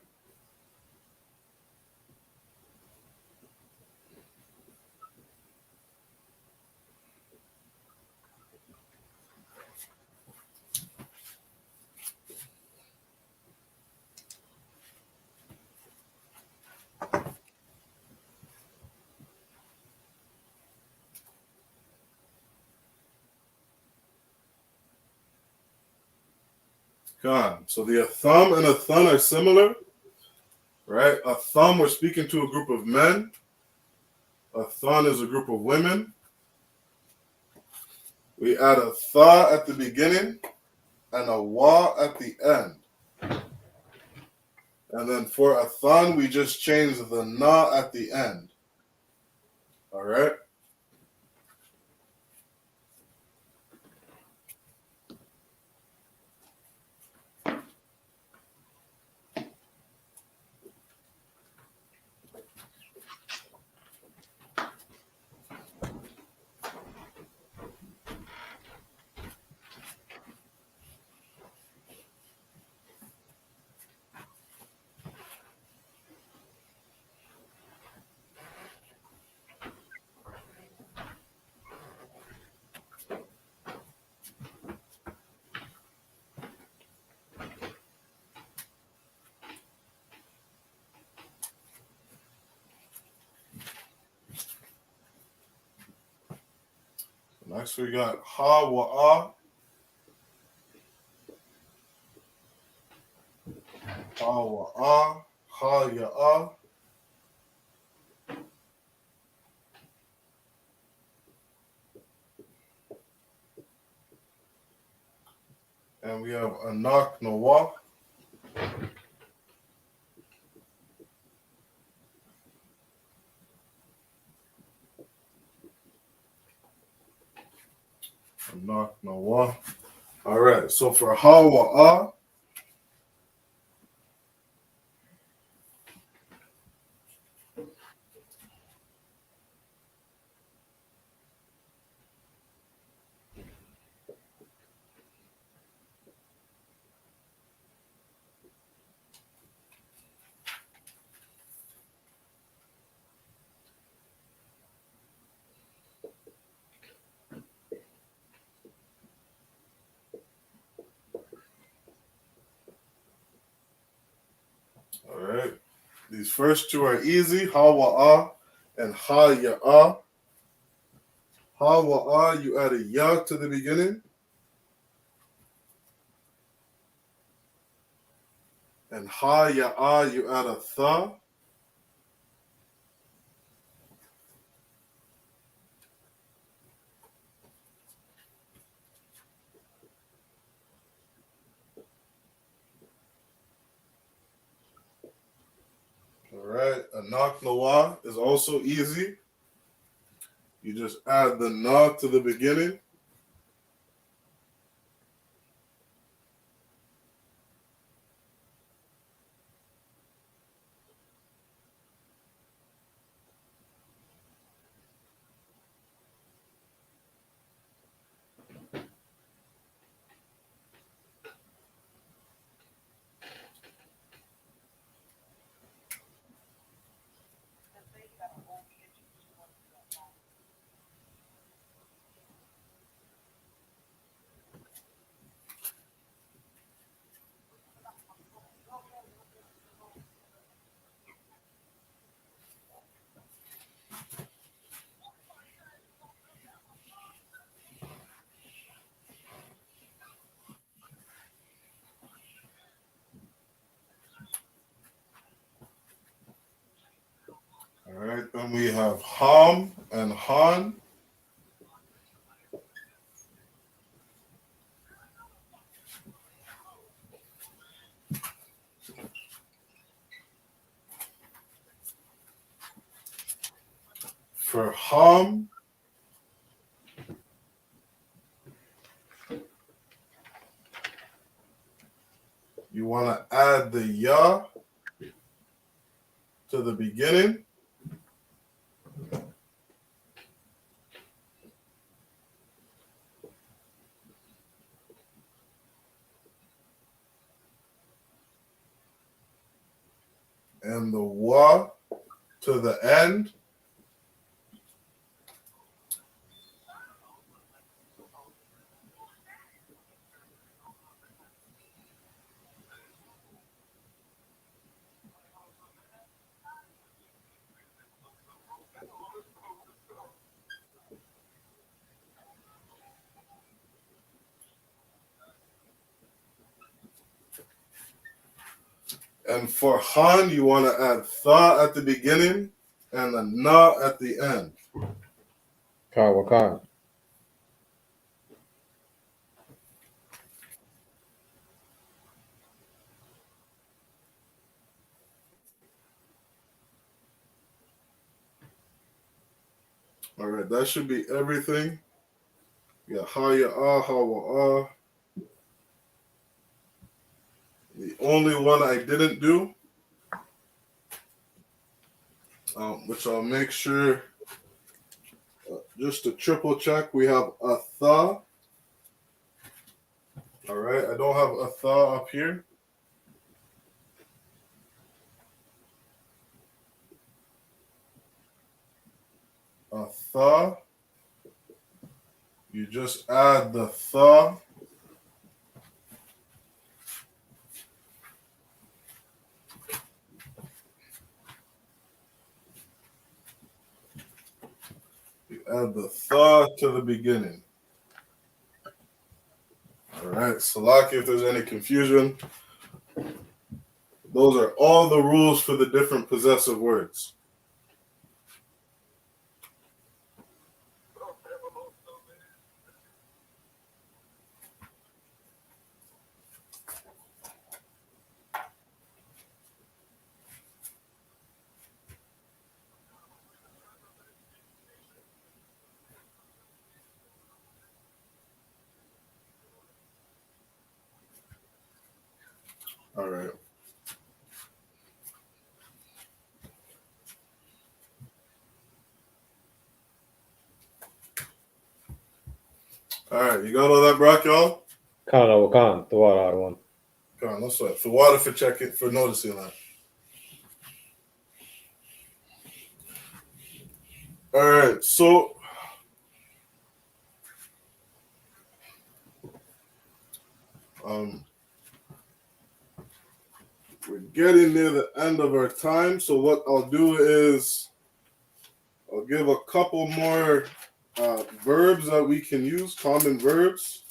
S2: Gone. So the atham and athon are similar, right? Atham, we're speaking to a group of men. Athon is a group of women. We add a tha at the beginning and a wa at the end. And then for athon, we just change the na at the end. All right? Next, we got ha wa ah. Ha wa ah. Ha ya ah. And we have anak no wa. Anak no wa. All right, so for ha wa ah, all right. These first two are easy, ha wa ah and ha ya ah. Ha wa ah, you add a ya to the beginning. And ha ya ah, you add a tha. All right, anak no wa is also easy. You just add the na to the beginning. All right, then we have ham and han. For ham, add the ya to the beginning. And the wa to the end. And for Han, you want to add tha at the beginning and the na at the end.
S3: Wakan.
S2: All right, that should be everything. Yeah, ha ya ah, ha wa ah. The only one I didn't do, which I'll make sure, just to triple check, we have a tha. All right, I don't have a tha up here. A tha. You just add the tha. You add the tha to the beginning. All right, Salaki, if there's any confusion, those are all the rules for the different possessive words. All right. All right, you got all that, Brock, y'all?
S3: Kana Wakan. Tuwara one.
S2: Come on, let's sweat. For water, for checking, for noticing that. All right, so we're getting near the end of our time. So what I'll do is I'll give a couple more verbs that we can use, common verbs.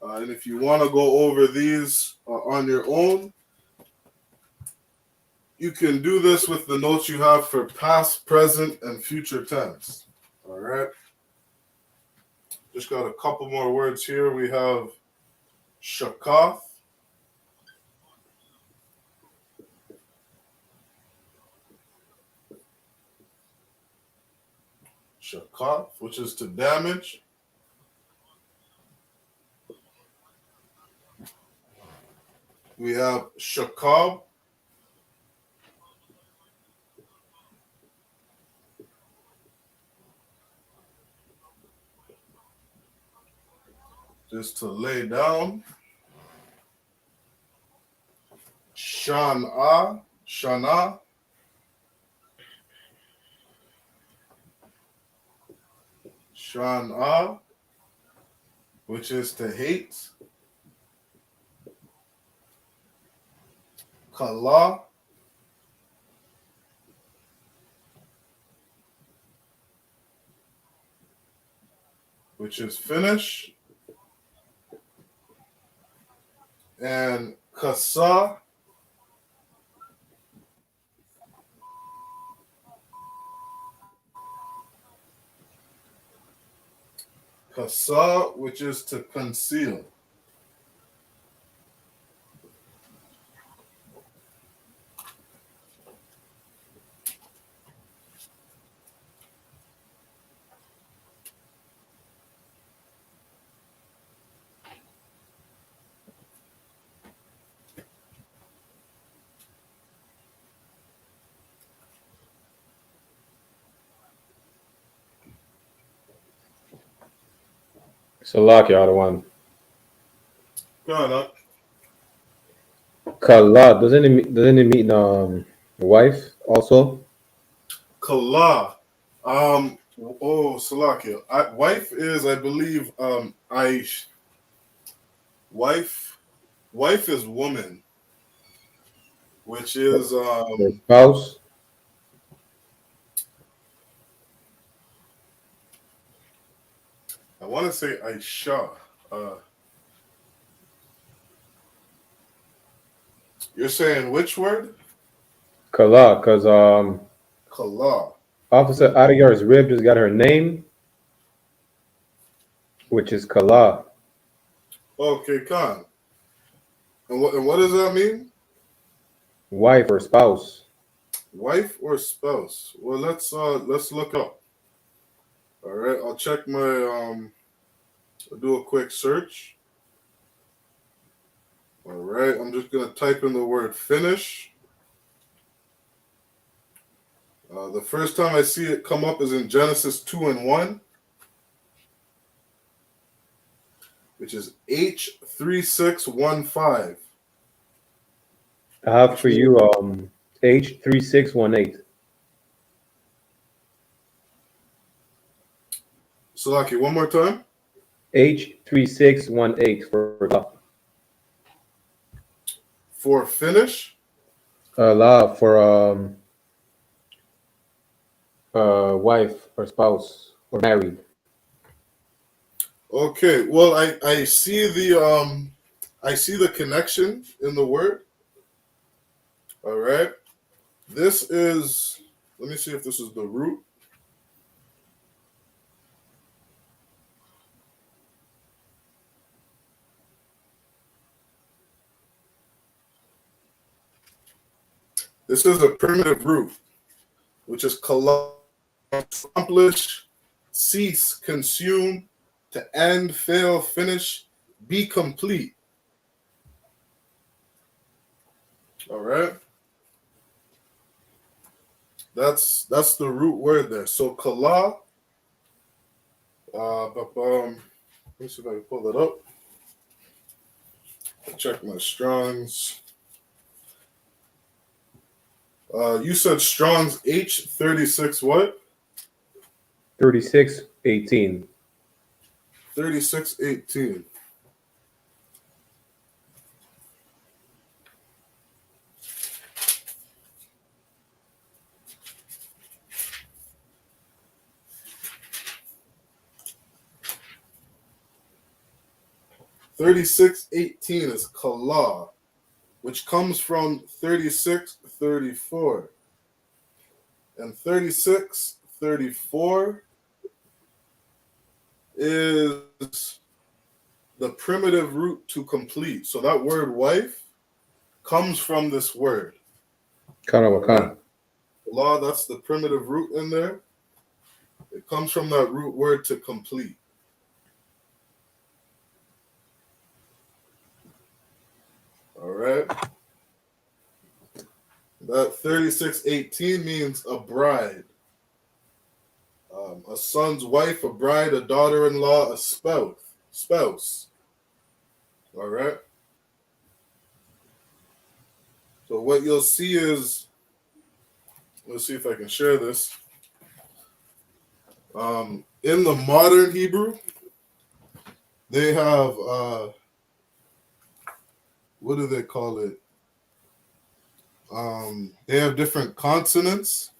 S2: And if you want to go over these on your own, you can do this with the notes you have for past, present, and future tense. All right. Just got a couple more words here. We have shakaf. Shakaf, which is to damage. We have shakab. Just to lay down. Shana, shana. Shana, which is to hate. Kala, which is finish. And kasa, kasa, which is to conceal.
S3: Salaki, other one.
S2: Go on, huh?
S3: Kala, doesn't it mean wife also?
S2: Kala. Oh, Salakia. Wife is, I believe, Aish. Wife. Wife is woman, which is
S3: Or spouse?
S2: I want to say Aisha. Uh, you're saying which word?
S3: Kala, because
S2: Kala.
S3: Officer Adigar's rib just got her name, which is Kala.
S2: Okay, Khan. And what does that mean?
S3: Wife or spouse.
S2: Wife or spouse? Well, let's look up. All right, I'll check my I'll do a quick search. All right, I'm just gonna type in the word finish. The first time I see it come up is in Genesis 2 and 1, which is H3615.
S3: I have
S2: Which
S3: for
S2: means,
S3: you H3618.
S2: Salaki, one more time.
S3: H3618 for Kala.
S2: For finish.
S3: La for wife or spouse or married.
S2: Okay, well I see the connection in the word. All right. This is, let me see if this is the root. This is a primitive root, which is accomplish, cease, consume, to end, fail, finish, be complete. All right. That's the root word there. So kala, let me see if I can pull it up. Check my Strongs. You said Strong's H36 what?
S3: 3618.
S2: 3618. is kala, which comes from 3634. And 3634 is the primitive root to complete. So that word wife comes from this word.
S3: Kana
S2: All right.
S3: wakan.
S2: Law, that's the primitive root in there. It comes from that root word to complete. All right. That 3618 means a bride, a son's wife, a bride, a daughter-in-law, a spouse. Spouse. All right. So what you'll see is, let's see if I can share this. In the modern Hebrew, they have what do they call it? They have different consonants.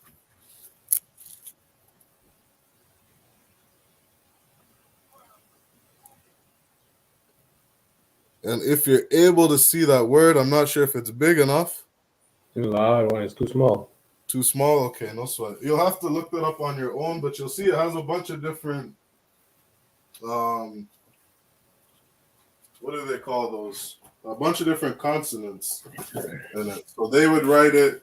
S2: And if you're able to see that word, I'm not sure if it's big enough.
S3: La one is too small.
S2: Too small? Okay, no sweat. You'll have to look that up on your own, but you'll see it has a bunch of different what do they call those? A bunch of different consonants in it. So they would write it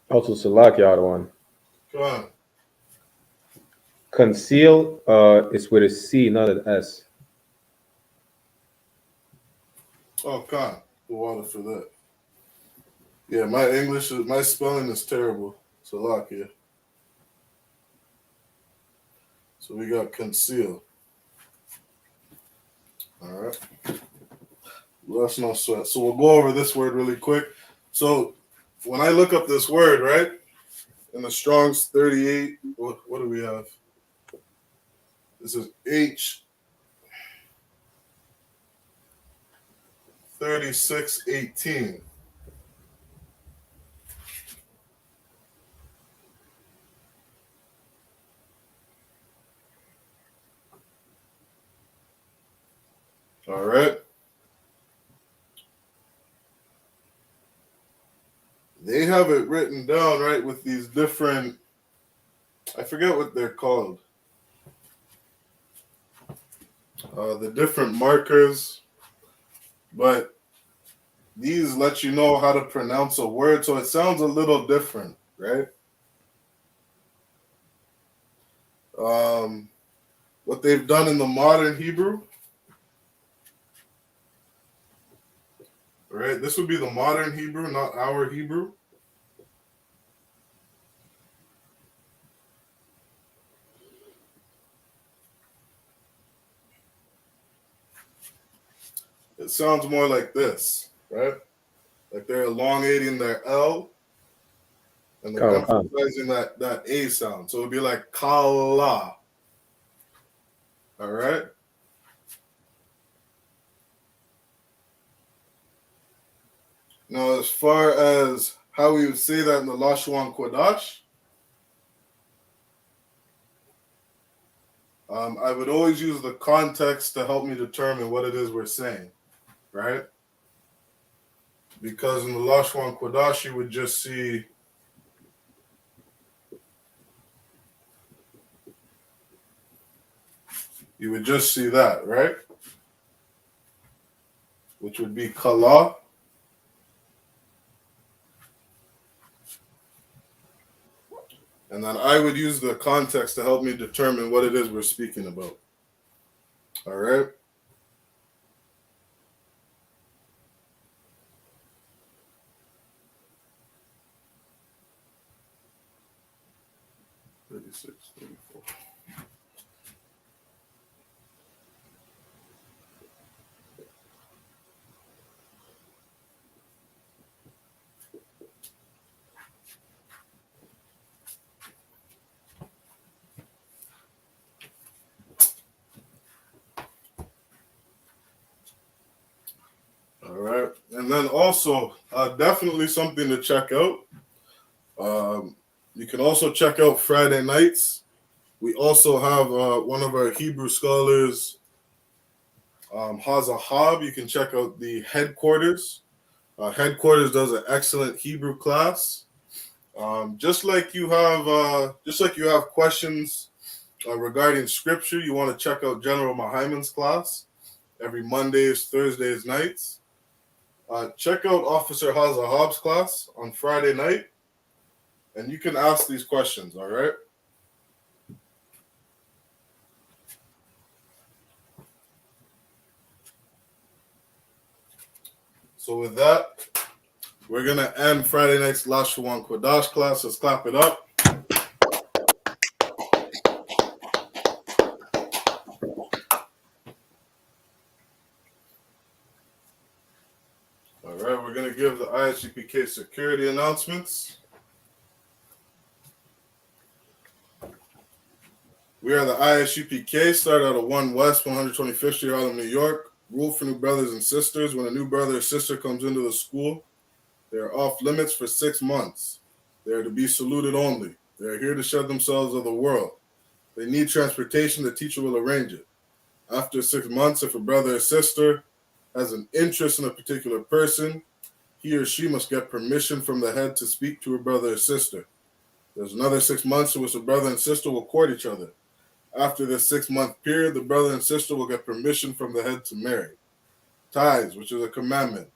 S3: Also, Salak, the other one.
S2: Come on.
S3: Conceal is with a C, not an S.
S2: Oh, come on. The water for that. Yeah, my spelling is terrible. Salakia. So we got conceal. All right. Let's no sweat. So we'll go over this word really quick. So when I look up this word, right, in the Strong's 38, what do we have? This is H 3618. All right. They have it written down, right, with these different, I forget what they're called. The different markers, but these let you know how to pronounce a word, so it sounds a little different, right? What they've done in the modern Hebrew, right? This would be the modern Hebrew, not our Hebrew. It sounds more like this, right? Like they're elongating their L and they're
S3: Khan.
S2: emphasizing that A sound. So it'd be like kala. All right. Now, as far as how we would say that in the Lashuan Kodash, I would always use the context to help me determine what it is we're saying, right? Because in the Lashuan Kodash, you would just see that, right? Which would be kala. And then I would use the context to help me determine what it is we're speaking about. All right. $36, $34. All right. And then also, definitely something to check out. You can also check out Friday nights. We also have one of our Hebrew scholars, Hazahab. You can check out the headquarters. Headquarters does an excellent Hebrew class. Just like you have questions regarding scripture, you want to check out General Mahaiman's class every Mondays, Thursdays, nights. Check out Officer Hazahab's class on Friday night, and you can ask these questions, all right? So with that, we're going to end Friday night's Lashuan Kodash class. Let's clap it up. All right, we're going to give the I.S.U.P.K security announcements. We are the I.S.U.P.K, started out at 1 West 125th Street, Harlem, New York. Rule for new brothers and sisters. When a new brother or sister comes into the school, they are off limits for 6 months. They are to be saluted only. They are here to shed themselves of the world. They need transportation. The teacher will arrange it. After 6 months, if a brother or sister has an interest in a particular person, he or she must get permission from the head to speak to a brother or sister. There's another 6 months in which the brother and sister will court each other. After this 6-month period, the brother and sister will get permission from the head to marry. Tithes, which is a commandment.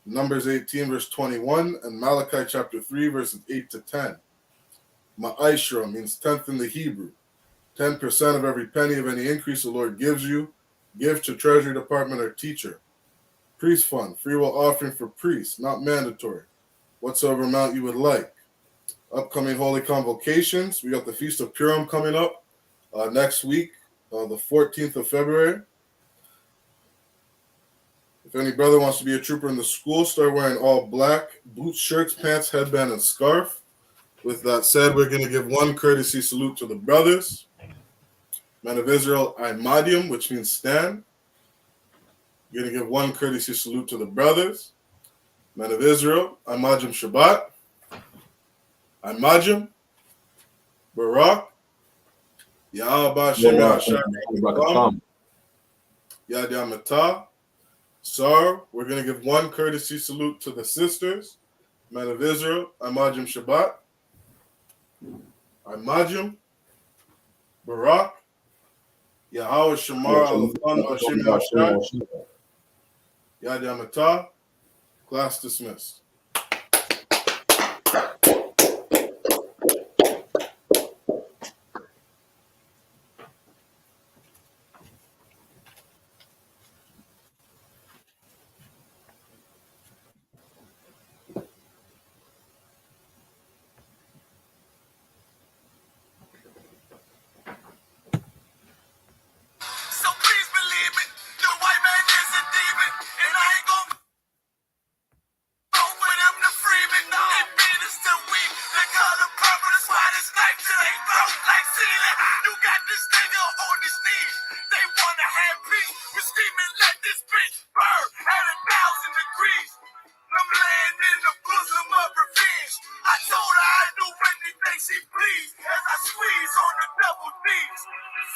S2: Numbers 18, verse 21, and Malachi chapter 3, verses 8 to 10. Ma'ashra means tenth in the Hebrew. 10% of every penny of any increase the Lord gives you, give to treasury department or teacher. Priest fund, free will offering for priests, not mandatory. Whatsoever amount you would like. Upcoming holy convocations. We got the Feast of Purim coming up next week, the 14th of February. If any brother wants to be a trooper in the school, start wearing all black, boots, shirts, pants, headband, and scarf. With that said, we're going to give one courtesy salute to the brothers. Men of Israel, I.M.A.D.I.M, which means stand. We're going to give one courtesy salute to the brothers. Men of Israel, I.M.A.D.I.M Shabbat. I.M.A.D.I.M, Barak, Yahweh Shem Yahshua, Yad Yamatah, Sar. We're going to give one courtesy salute to the sisters. Men of Israel, I.M.A.D.I.M Shabbat. I.M.A.D.I.M, Barak, Yahweh Shamar Alafan Hashem Yahshua, Yad Yamatah. Class dismissed.
S1: So please believe it, the white man is a demon, and I ain't gonna with him to free me. No, they beat us till we the color purple, that's why this knife till they broke like ceiling. You got this nigga on his knees. They wanna have peace. We screaming, let this bitch burn at 1,000 degrees. I'm laying in the bosom of revenge. I told her I do anything she please as I squeeze on the double D's.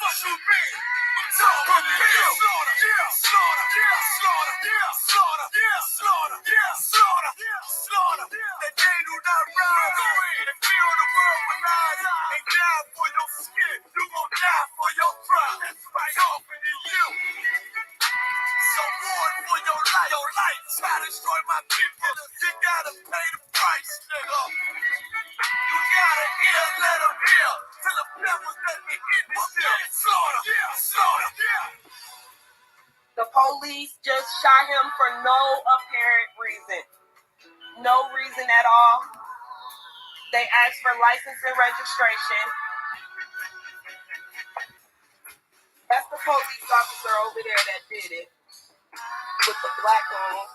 S1: Fuck you, man. I'm talking real. Slaughter, yeah, slaughter, yeah, slaughter, yeah, slaughter, yeah, slaughter, yeah, slaughter, yeah, slaughter. That they do not ride. Go in and feel the world with eyes and die for your skin. You gon' die for your pride. That's right. Talking to you. So warn for your life. Your life try to destroy my people. You gotta pay the price, nigga. You gotta hear, let them hear. Till the devils let me hit this shit. Slaughter, yeah, slaughter, yeah.
S4: The police just shot him for no apparent reason. No reason at all. They asked for license and registration. That's the police officer over there that did it with the black on.